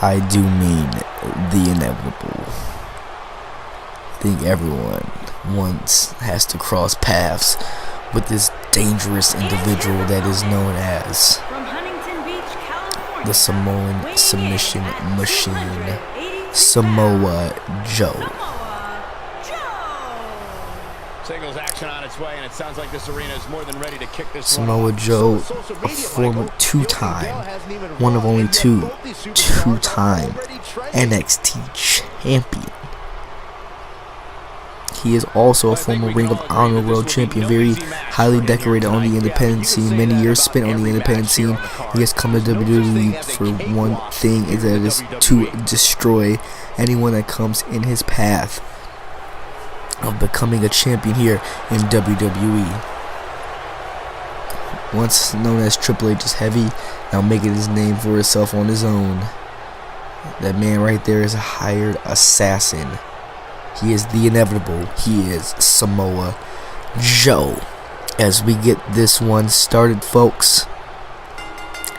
I do mean the inevitable. I think everyone once has to cross paths with this dangerous individual that is known as the Samoan submission machine, Samoa Joe. Singles action on its way, and it sounds like this arena is more than ready to kick this. Samoa Joe, a former one of only two-time NXT champion. He is also a former Ring of Honor World Champion, very highly decorated on the independent scene, many years spent on the independent scene. He has come to WWE for one thing, is that it is to destroy anyone that comes in his path of becoming a champion here in WWE. Once known as Triple H's Heavy, now making his name for himself on his own. That man right there is a hired assassin. He is the inevitable. He is Samoa Joe. As we get this one started, folks,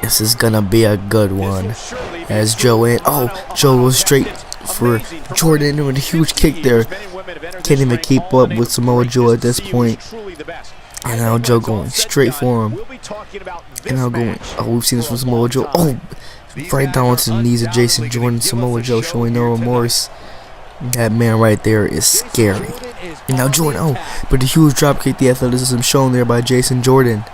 this is gonna be a good one. As Joe Joe goes straight for Jordan with a huge kick there. Can't even keep up with Samoa Joe at this point. And now Joe going straight for him. And now going, we've seen this from Samoa Joe. Right down to the knees of Jason Jordan. Samoa Joe showing no remorse. That man right there is scary. And now Jordan, but the huge drop kick, the athleticism shown there by Jason Jordan.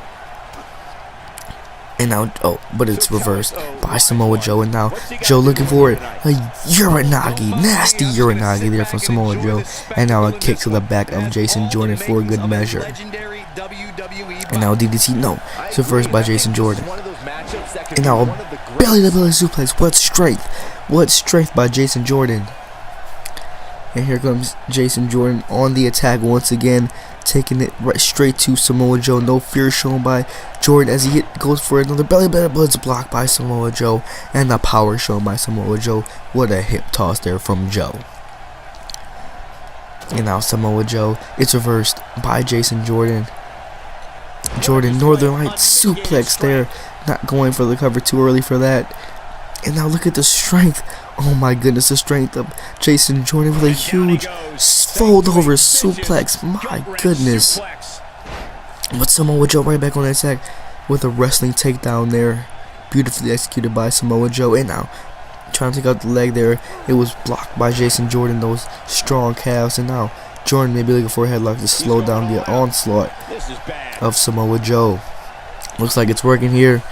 And now, but it's reversed by Samoa Joe. And now Joe looking for it. A Uranagi, nasty Uranagi there from Samoa Joe. And now a kick to the back of Jason Jordan for a good measure. And now DDT, it's reversed by Jason Jordan. And now a belly-to-belly suplex. What strength! What strength by Jason Jordan. And here comes Jason Jordan on the attack once again, taking it right straight to Samoa Joe. No fear shown by Jordan as he goes for another belly button, but it's blocked by Samoa Joe. And the power shown by Samoa Joe. What a hip toss there from Joe. And now Samoa Joe, it's reversed by Jason Jordan. Jordan, Northern Light suplex there. Not going for the cover too early for that. And now look at the strength. Oh my goodness, the strength of Jason Jordan with a huge fold over suplex. My goodness. But Samoa Joe right back on the attack with a wrestling takedown there. Beautifully executed by Samoa Joe. And now trying to take out the leg there. It was blocked by Jason Jordan, those strong calves. And now Jordan may be looking for a headlock to slow down the onslaught of Samoa Joe. Looks like it's working here.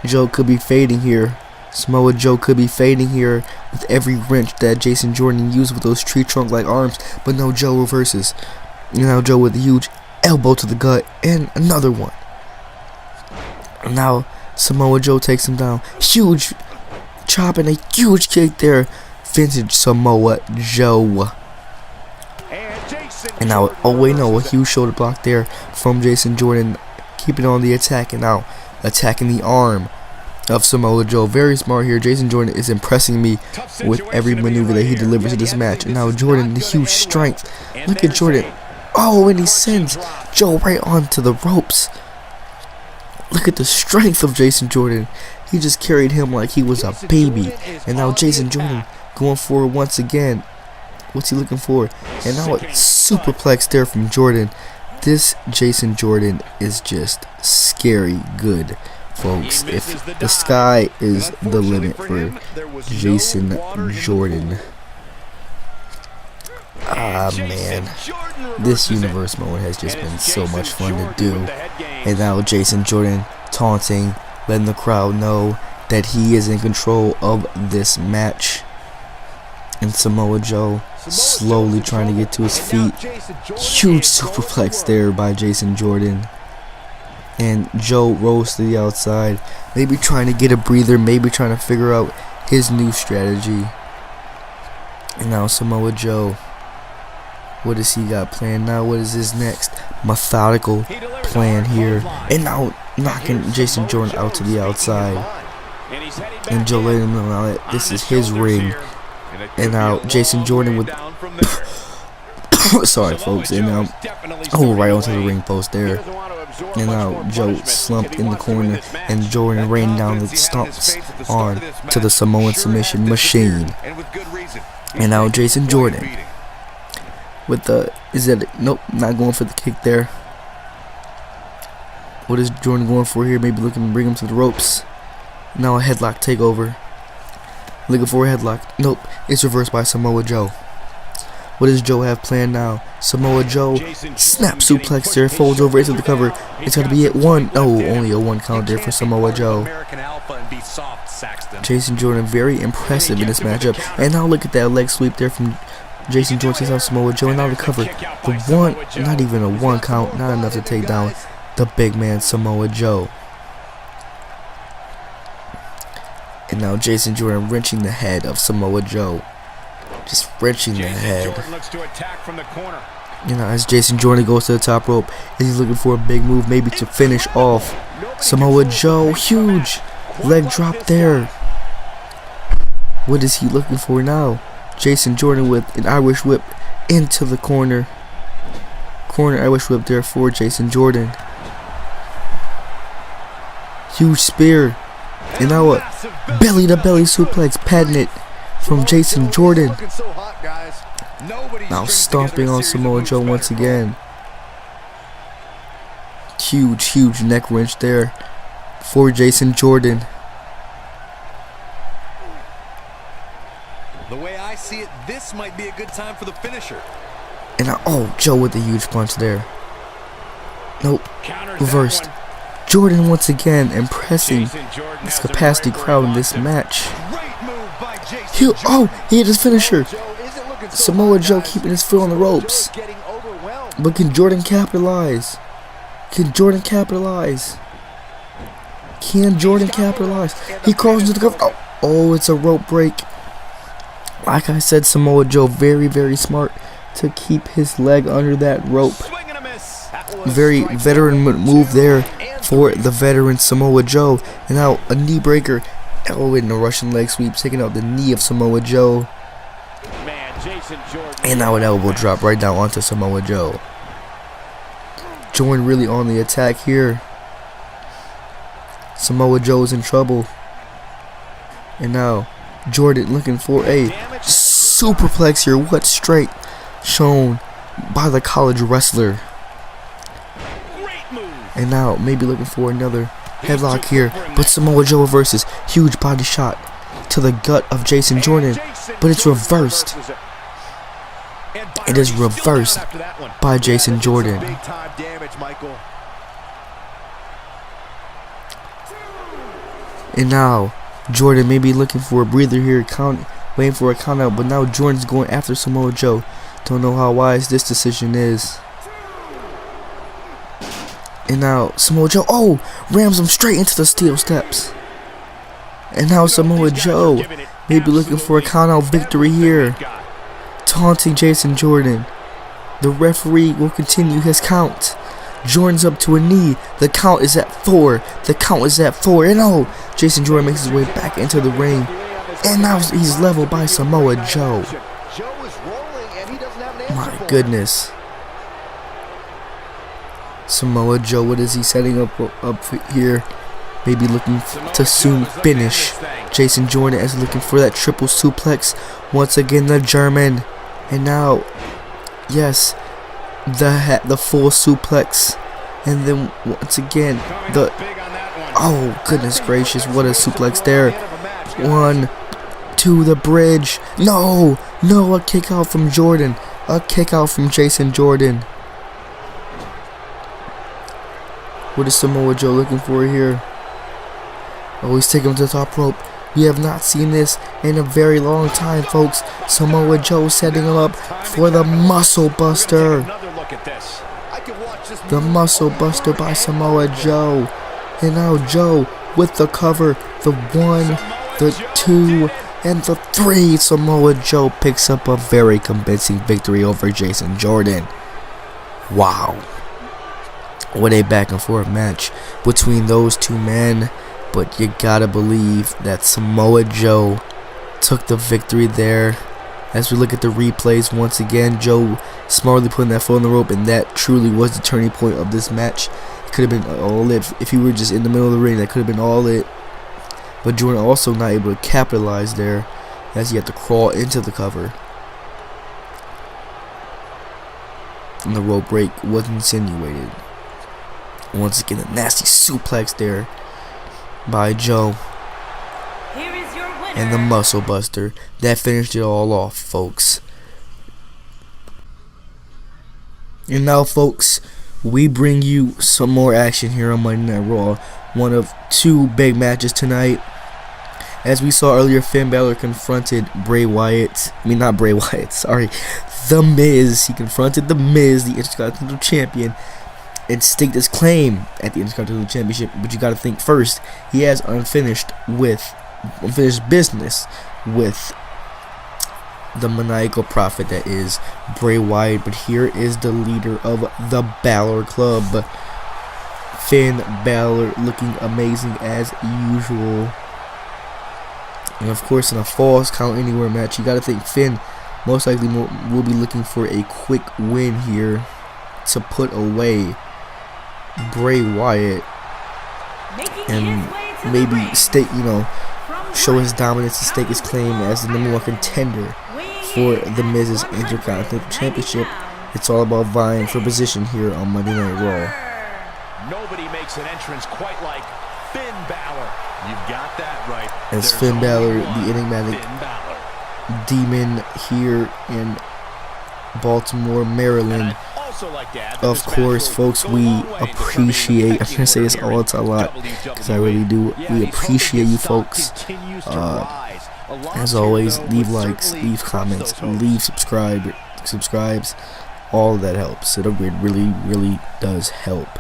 Joe could be fading here. Samoa Joe could be fading here with every wrench that Jason Jordan used with those tree trunk like arms. But no, Joe reverses. And now Joe with a huge elbow to the gut and another one. And now Samoa Joe takes him down. Huge chop and a huge kick there. Vintage Samoa Joe. And now, a huge shoulder block there from Jason Jordan. Keeping on the attack and now attacking the arm of Samoa Joe. Very smart here. Jason Jordan is impressing me with every maneuver that he delivers in this match. And now Jordan, the huge strength. Look at Jordan. And he sends Joe right onto the ropes. Look at the strength of Jason Jordan. He just carried him like he was a baby. And now Jason Jordan going forward once again. What's he looking for? And now a superplex there from Jordan. This Jason Jordan is just scary good, folks. If the sky is the limit for Jason Jordan. Man, this universe mode has just been so much fun to do. And now Jason Jordan taunting, letting the crowd know that he is in control of this match. And Samoa Joe slowly trying to get to his feet. Huge superplex there by Jason Jordan. And Joe rolls to the outside, maybe trying to get a breather, maybe trying to figure out his new strategy. And now Samoa Joe. What does he got planned now? What is his next methodical plan here? And now knocking Jason Jordan out to the outside. And Joe letting him know that this is his ring. And now Jason Jordan with sorry folks, and now right onto the ring post there. And now Joe slumped in the corner, and Jordan rained down the stomps on to the Samoan submission machine. And now Jason Jordan with the, nope, not going for the kick there. What is Jordan going for here? Maybe looking to bring him to the ropes. Now a headlock takeover. Looking for a headlock. Nope, it's reversed by Samoa Joe. What does Joe have planned now? Samoa Joe snap suplex there, folds over into the cover. It's going to be at one. Oh, only a 1 count there for Samoa Joe. Jason Jordan very impressive in this matchup. And now look at that leg sweep there from Jason Jordan. Takes out Samoa Joe. And now the cover. The one, not even a 1 count. Not enough to take down the big man Samoa Joe. And now Jason Jordan wrenching the head of Samoa Joe. Just wrenching the head. You know, as Jason Jordan goes to the top rope, and he's looking for a big move, maybe to finish off Samoa Joe. Huge leg drop there. What is he looking for now? Jason Jordan with an Irish whip into the corner. Irish whip there for Jason Jordan. Huge spear. And now a belly-to-belly suplex, patented from Jason Jordan. Now stomping on Samoa Joe once again. Huge neck wrench there for Jason Jordan. The way I see it, this might be a good time for the finisher. And now, oh, Joe with a huge punch there. Nope, reversed. Jordan once again impressing this capacity crowd in this match. He hit his finisher. Samoa Joe keeping his foot on the ropes. But can Jordan capitalize? Can Jordan capitalize? He crawls into the cover. Oh, it's a rope break. Like I said, Samoa Joe very smart to keep his leg under that rope. Very veteran move there for the veteran Samoa Joe. And now a knee breaker. Oh, in the Russian leg sweep, taking out the knee of Samoa Joe. And now an elbow drop right down onto Samoa Joe. Jordan really on the attack here. Samoa Joe's in trouble. And now Jordan looking for a superplex here. What straight shown by the college wrestler. And now maybe looking for another headlock here, but Samoa Joe reverses. Huge body shot to the gut of Jason Jordan, but it's reversed. It is reversed by Jason Jordan. And now Jordan may be looking for a breather here, waiting for a count out, but now Jordan's going after Samoa Joe. Don't know how wise this decision is. And now Samoa Joe, rams him straight into the steel steps. And now Samoa Joe may be looking for a count-out victory here, taunting Jason Jordan. The referee will continue his count. Jordan's up to a knee. The count is at 4. And Jason Jordan makes his way back into the ring. And now he's leveled by Samoa Joe. My goodness. Samoa Joe, what is he setting up here? Maybe looking to soon finish Jason Jordan as looking for that triple suplex. Once again, the German. And now, yes, the full suplex. And then once again, oh, goodness gracious, what a suplex there. 1, 2, the bridge. No, a kick out from Jordan. A kick out from Jason Jordan. What is Samoa Joe looking for here? Oh, he's taking him to the top rope. We have not seen this in a very long time, folks. Samoa Joe setting him up for the Muscle Buster. The Muscle Buster by Samoa Joe. And now Joe with the cover. The 1, the 2, And the 3, Samoa Joe picks up a very convincing victory over Jason Jordan. Wow. What a back and forth match between those two men. But you gotta believe that Samoa Joe took the victory there. As we look at the replays once again, Joe smartly putting that foot on the rope, and that truly was the turning point of this match. It could have been all it if he were just in the middle of the ring. That could have been all it. But Jordan also not able to capitalize there, as he had to crawl into the cover. And the rope break was insinuated. Once again, a nasty suplex there by Joe. Here is your winner. And the muscle buster. That finished it all off, folks. And now, folks, we bring you some more action here on Monday Night Raw. One of 2 big matches tonight. As we saw earlier, Finn Balor confronted Bray Wyatt. I mean, not Bray Wyatt, sorry. The Miz. He confronted The Miz, the Intercontinental Champion, and staked his claim at the Intercontinental Championship. But you got to think first, he has unfinished business with the maniacal prophet that is Bray Wyatt. But here is the leader of the Balor Club, Finn Balor, looking amazing as usual. And of course, in a Falls Count Anywhere match, you got to think Finn most likely will be looking for a quick win here to put away Bray Wyatt and maybe show his dominance and stake his claim as the #1 contender for the Miz's Intercontinental Championship. It's all about vying for position here on Monday Night Raw. Nobody makes an entrance quite like Finn Balor. You've got that right. As Finn Balor, the enigmatic demon here in Baltimore, Maryland. Of course, folks, we appreciate, I'm going to say this all a lot, because I really do, we appreciate you folks. As always, leave likes, leave comments, leave subscribes, all of that helps. It really does help.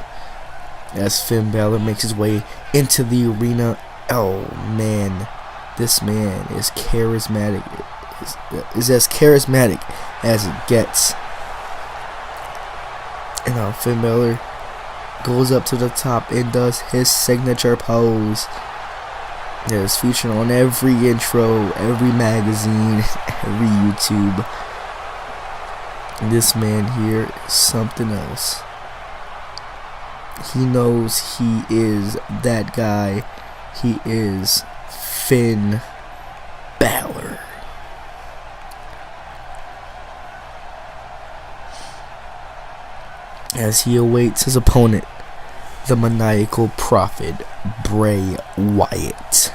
As Finn Balor makes his way into the arena, oh man, this man is charismatic, is as charismatic as it gets. And now Finn Balor goes up to the top and does his signature pose. It is featured on every intro, every magazine, every YouTube. This man here is something else. He knows he is that guy. He is Finn Balor. As he awaits his opponent, the maniacal prophet, Bray Wyatt.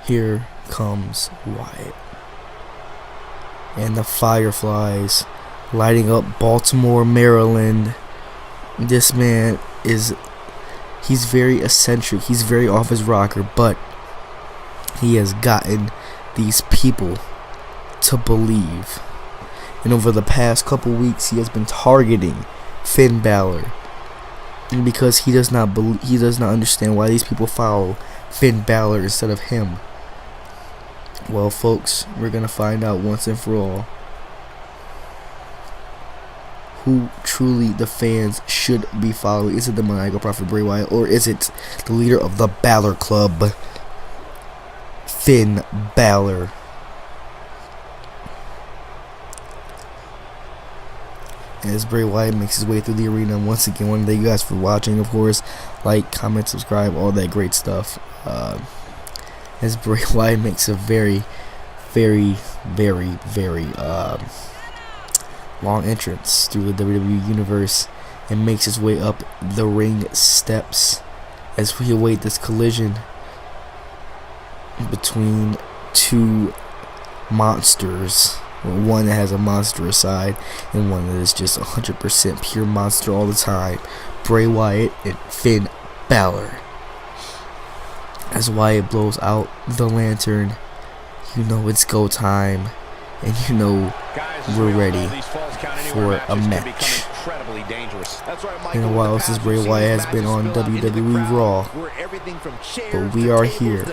Here comes Wyatt. And the Fireflies lighting up Baltimore, Maryland. This man he's very eccentric, he's very off his rocker, but he has gotten these people to believe. And over the past couple weeks, he has been targeting Finn Balor, and because he does not understand why these people follow Finn Balor instead of him. Well, folks, we're gonna find out once and for all who truly the fans should be following. Is it the maniacal prophet Bray Wyatt, or is it the leader of the Balor Club, Finn Balor? As Bray Wyatt makes his way through the arena, once again, I want to thank you guys for watching. Of course, like, comment, subscribe, all that great stuff. As Bray Wyatt makes a very long entrance through the WWE Universe and makes his way up the ring steps as we await this collision between 2 monsters. One that has a monstrous side and one that is just 100% pure monster all the time. Bray Wyatt and Finn Balor. As Wyatt blows out the lantern, you know it's go time, and you know we're ready for a match. incredibly dangerous. That's right, Michael. In a while since Bray Wyatt has been on WWE Raw, but we are here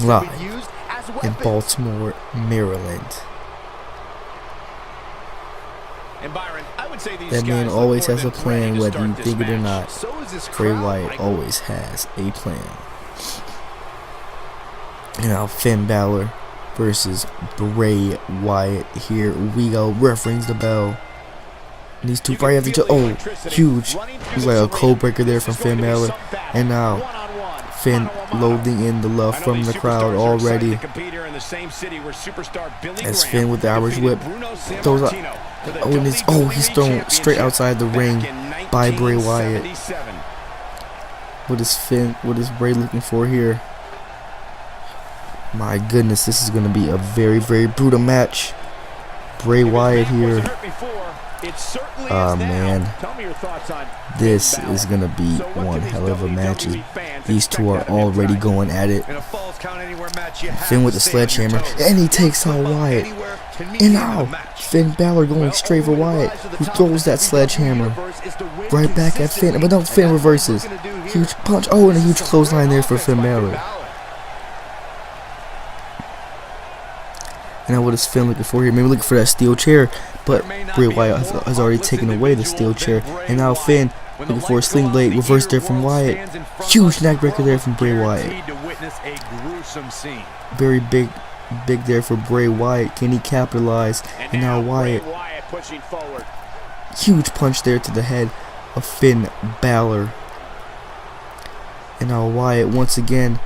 live in Baltimore, Maryland. And Byron, I would say these That man guys always look has more a than plan, ready to whether you start think this it or match. not. So is this Bray crowd, Wyatt Michael. always has a plan. And now Finn Balor versus Bray Wyatt. Here we go. Ref rings the bell. And these two fight after each other. Oh, huge. It was like a code breaker there from Finn Balor. And now Finn loading in the love from the crowd already. As Finn with the Irish whip throws up. Oh, he's thrown straight outside the ring by Bray Wyatt. What is Bray looking for here? My goodness, this is going to be a very, very brutal match. Bray Wyatt here. Man, this is going to be one hell of a match. These two are already going at it. Finn with the sledgehammer, and he takes out Wyatt. And now, Finn Balor going straight for Wyatt, who throws that sledgehammer right back at Finn. But no, Finn reverses. Huge punch. Oh, and a huge clothesline there for Finn Balor. And now what is Finn looking for here? Maybe looking for that steel chair, but Bray Wyatt has already taken away the steel chair. And now Finn looking for a sling blade, reverse there from Wyatt. Huge neck breaker there from Bray Wyatt. Very big there for Bray Wyatt. Can he capitalize? And now Wyatt. Huge punch there to the head of Finn Balor. And now Wyatt once again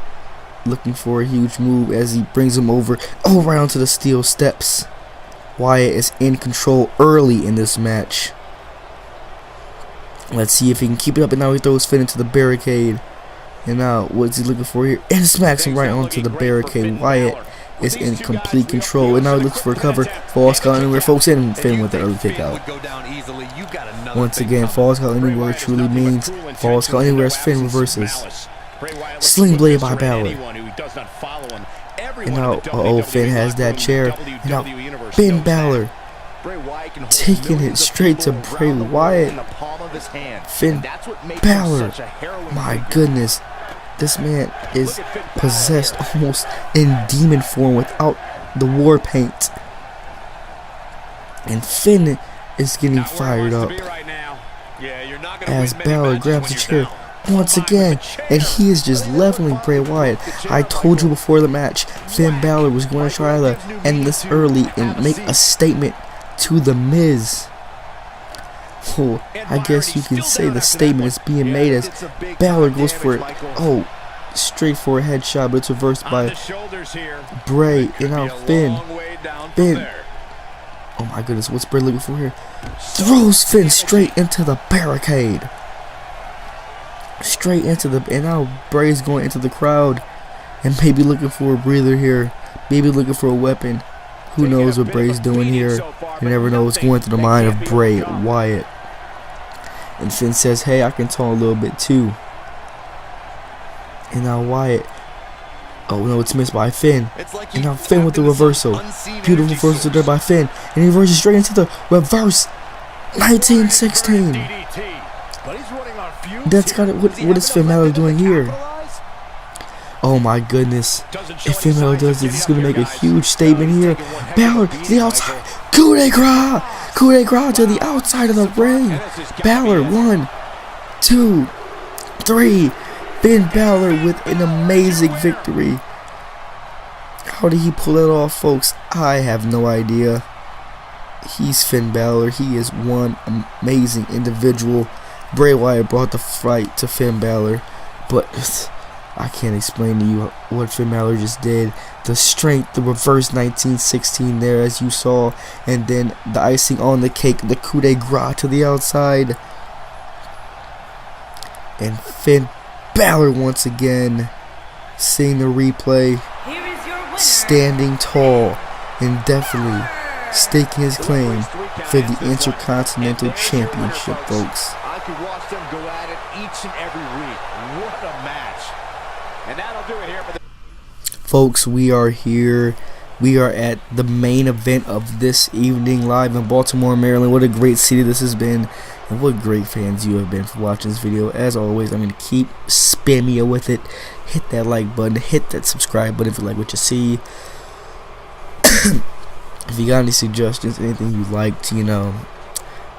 looking for a huge move as he brings him over. Oh, right onto the steel steps. Wyatt is in control early in this match. Let's see if he can keep it up. And now he throws Finn into the barricade. And now what is he looking for here? And smacks him right onto the barricade. Wyatt is in complete control. And now he looks for a cover. Falls Count Anywhere, folks, and Finn with the early kick out. Once again, Falls Count Anywhere truly means Falls Count Anywhere as Finn reverses. Sling blade by Balor. And now, Finn has that chair. And now, Finn Balor taking it straight to Bray Wyatt. Finn Balor. My goodness. This man is possessed almost in demon form without the war paint. And Finn is getting fired up as Balor grabs the chair once again, and he is just leveling Bray Wyatt. I told you before the match, Finn Balor was going to try to end this early and make a statement to The Miz. Oh, I guess you can say the statement is being made as Balor goes for it. Oh, straight for a headshot, but it's reversed by Bray. And now Finn. Oh my goodness, what's Bray looking for here? Throws Finn straight into the barricade. Straight into the, and now Bray's going into the crowd and maybe looking for a breather here, maybe looking for a weapon. Who knows what Bray's doing here? You never know what's going through the mind of Bray Wyatt. And Finn says, hey, I can talk a little bit too. And now Wyatt, oh no, it's missed by Finn. And now Finn with the reversal. Beautiful reversal there by Finn, and he reverses straight into the reverse. 1916. That's got it. What is Finn Balor doing here? Oh my goodness. If Finn Balor does this, it's going to make a huge statement here. Balor to the outside. Coup de grace. Coup de grace to the outside of the ring. Balor, 1, 2, 3. Finn Balor with an amazing victory. How did he pull it off, folks? I have no idea. He's Finn Balor. He is one amazing individual. Bray Wyatt brought the fight to Finn Balor, but I can't explain to you what Finn Balor just did. The strength, the reverse 1916 there, as you saw, and then the icing on the cake, the coup de grace to the outside. And Finn Balor once again, seeing the replay, standing tall and definitely staking his claim for the Intercontinental Championship, folks. I could watch them go at it each and every week. What a match. And that'll do it here for the folks. We are here We are at the main event of this evening, live in Baltimore, Maryland. What a great city this has been, and what great fans you have been for watching this video. As always, I'm going to keep spamming you with it. Hit that like button, hit that subscribe button if you like what you see. If you got any suggestions, anything you liked, you know,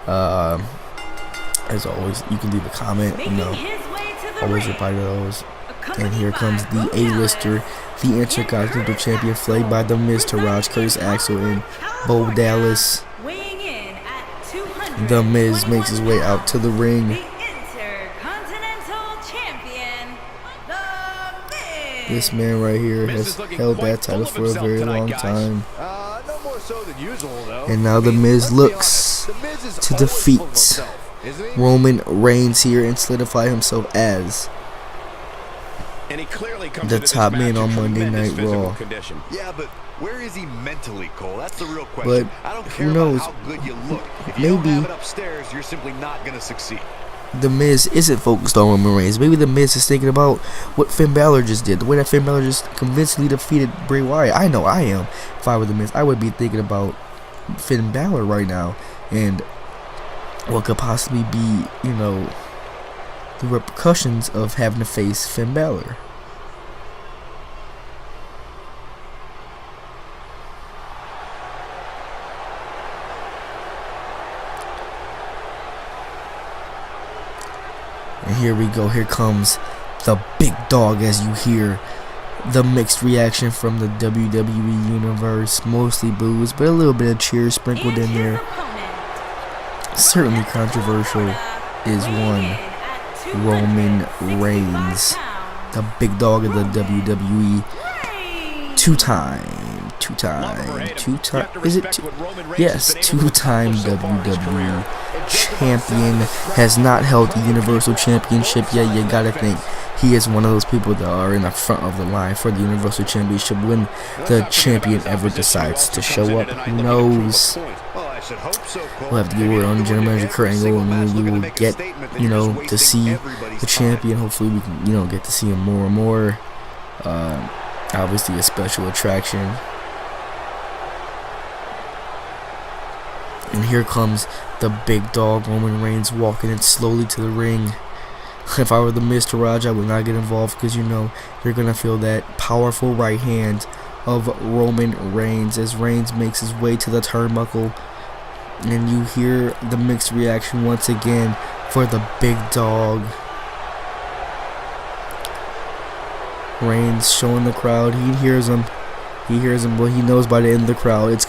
as always, you can leave a comment, you know, always reply to those. And here comes the A-lister, the Intercontinental Champion, flanked by the Miztourage, Curtis Axel, and Bo Dallas. The Miz makes his way out to the ring. This man right here has held that title for a very long time. And now the Miz looks to defeat Roman Reigns here and solidify himself as the top man on Monday Night Raw. Yeah, but where is he mentally, Cole? That's the real question. But I don't who care knows? about how good you look. If you don't have it upstairs, you're simply not going to succeed. The Miz isn't focused on Roman Reigns. Maybe the Miz is thinking about what Finn Balor just did. The way that Finn Balor just convincingly defeated Bray Wyatt. I know I am. If I were the Miz, I would be thinking about Finn Balor right now. And what could possibly be, you know, the repercussions of having to face Finn Balor. And here we go. Here comes the big dog, as you hear the mixed reaction from the WWE Universe. Mostly boos, but a little bit of cheers sprinkled in there. Certainly controversial is one Roman Reigns, the big dog of the WWE. Two-time, is it two? Yes, two-time WWE champion, has not held the Universal Championship yet. You gotta think he is one of those people that are in the front of the line for the Universal Championship when the champion ever decides to show up. Who knows? We'll have to get word on General Manager Kurt Angle, and we will get, you know, to see the champion. Hopefully we can, you know, get to see him more and more. Obviously a special attraction. And here comes the big dog, Roman Reigns, walking in slowly to the ring. If I were the Miztourage, I would not get involved, because, you know, you're going to feel that powerful right hand of Roman Reigns as Reigns makes his way to the turnbuckle. And you hear the mixed reaction once again for the big dog. Reigns showing the crowd. He hears him, but he knows by the end of the crowd,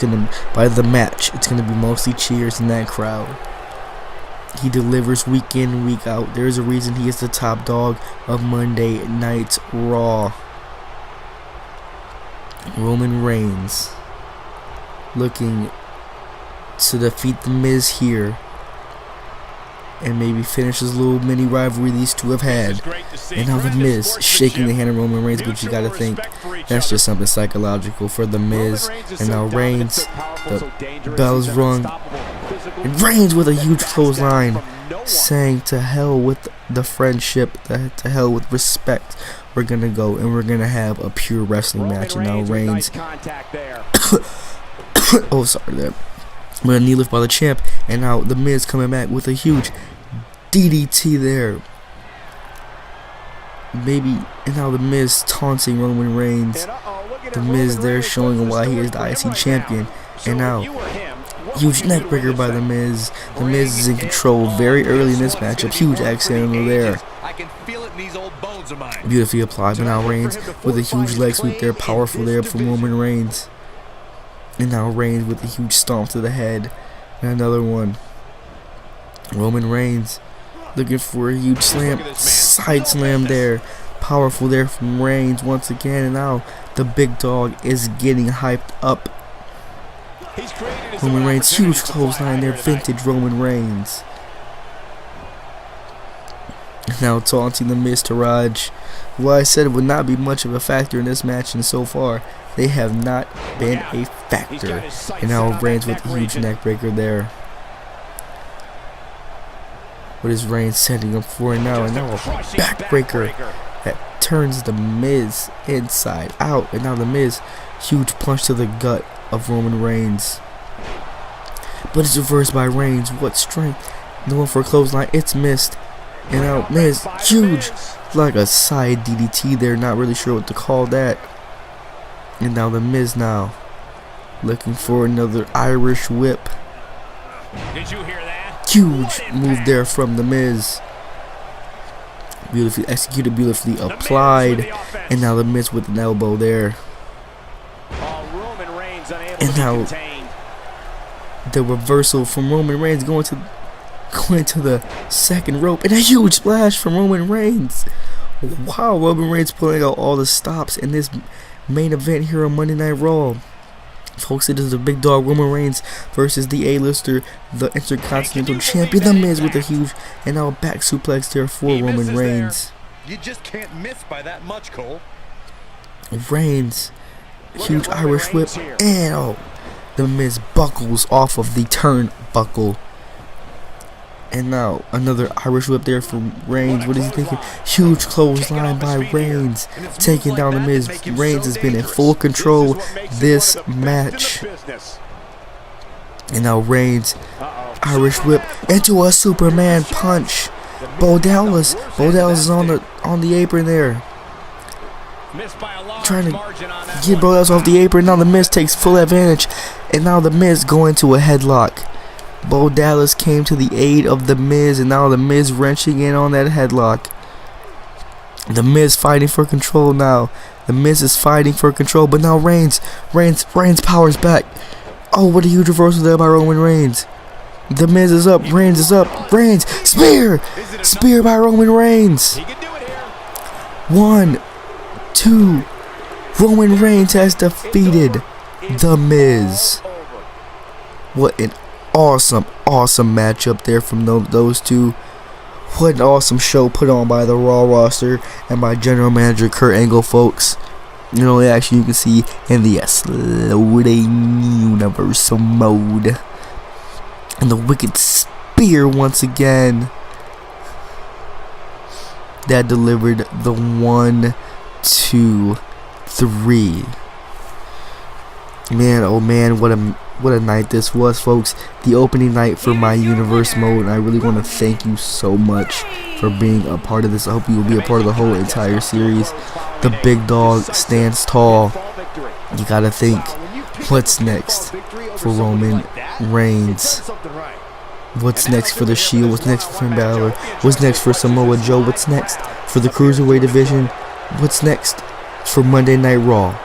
by the match, it's gonna be mostly cheers in that crowd. He delivers week in and week out. There's a reason he is the top dog of Monday Night Raw. Roman Reigns looking to defeat the Miz here and maybe finish this little mini rivalry these two have had. And now the Miz shaking the hand of Roman Reigns, but you gotta think that's just something psychological for the Miz. And now Reigns, the bell's rung, and Reigns with a huge clothesline, saying to hell with the friendship, to hell with respect. We're gonna go and we're gonna have a pure wrestling match. And now Reigns, oh sorry there. With a knee lift by the champ, and now the Miz coming back with a huge DDT there. Maybe, and now the Miz taunting Roman Reigns. The Miz there showing why he is the IC Champion. And now, huge neckbreaker by the Miz. The Miz is in control very early in this matchup. Huge axe handle there. Beautifully applied, but now Reigns with a huge leg sweep there. Powerful there from Roman Reigns. And now Reigns with a huge stomp to the head. And another one. Roman Reigns looking for a huge slam. Side slam there. Powerful there from Reigns once again. And now the big dog is getting hyped up. Roman Reigns, huge clothesline there. Vintage Roman Reigns. Now taunting the Miztourage. Well, I said it would not be much of a factor in this match, and so far they have not been a factor. And now Reigns with a huge neckbreaker there. What is Reigns setting up for now? And now a backbreaker that turns the Miz inside out. And now the Miz, huge punch to the gut of Roman Reigns. But it's reversed by Reigns. What strength. Going for a clothesline. It's missed. And now Miz, huge, like a side DDT there. Not really sure what to call that. And now the Miz now looking for another Irish whip. Did you hear that? Huge move there from the Miz. Beautifully executed, beautifully applied. And now the Miz with an elbow there. And now the reversal from Roman Reigns going to the second rope. And a huge splash from Roman Reigns. Wow, Roman Reigns pulling out all the stops in this main event here on Monday Night Raw. Folks, it is the big dog Roman Reigns versus the A-lister, the Intercontinental Champion, The Miz, with a huge and now back suplex there for Roman Reigns. You just can't miss by that much, Cole. Reigns, huge Irish whip, and oh, the Miz buckles off of the turnbuckle. And now another Irish whip there from Reigns. What is he thinking? Huge clothesline by Reigns, taking down the Miz. Reigns has been in full control this match. And now Reigns, Irish whip into a Superman punch. Bo Dallas is on the apron there, trying to get Bo Dallas off the apron. Now the Miz takes full advantage, and now the Miz going to a headlock. Bo Dallas came to the aid of the Miz, and now the Miz wrenching in on that headlock. The Miz fighting for control now. The Miz is fighting for control, but now Reigns powers back. Oh, what a huge reversal there by Roman Reigns. The Miz is up, Reigns is up. Reigns, spear by Roman Reigns. 1, 2. Roman Reigns has defeated the Miz. What an awesome matchup there from those two. What an awesome show put on by the Raw roster and by General Manager Kurt Angle, folks. You know, the action you can see in the Slowing Universal mode. And the wicked spear once again. That delivered the 1, 2, 3. Man, oh man, what a night this was, folks. The opening night for my universe mode, and I really want to thank you so much for being a part of this. I hope you will be a part of the whole entire series. The big dog stands tall. You gotta think, what's next for Roman Reigns? What's next for the Shield? What's next for Finn Balor? What's next for Samoa Joe? What's next for the Cruiserweight Division? What's next for Monday Night Raw?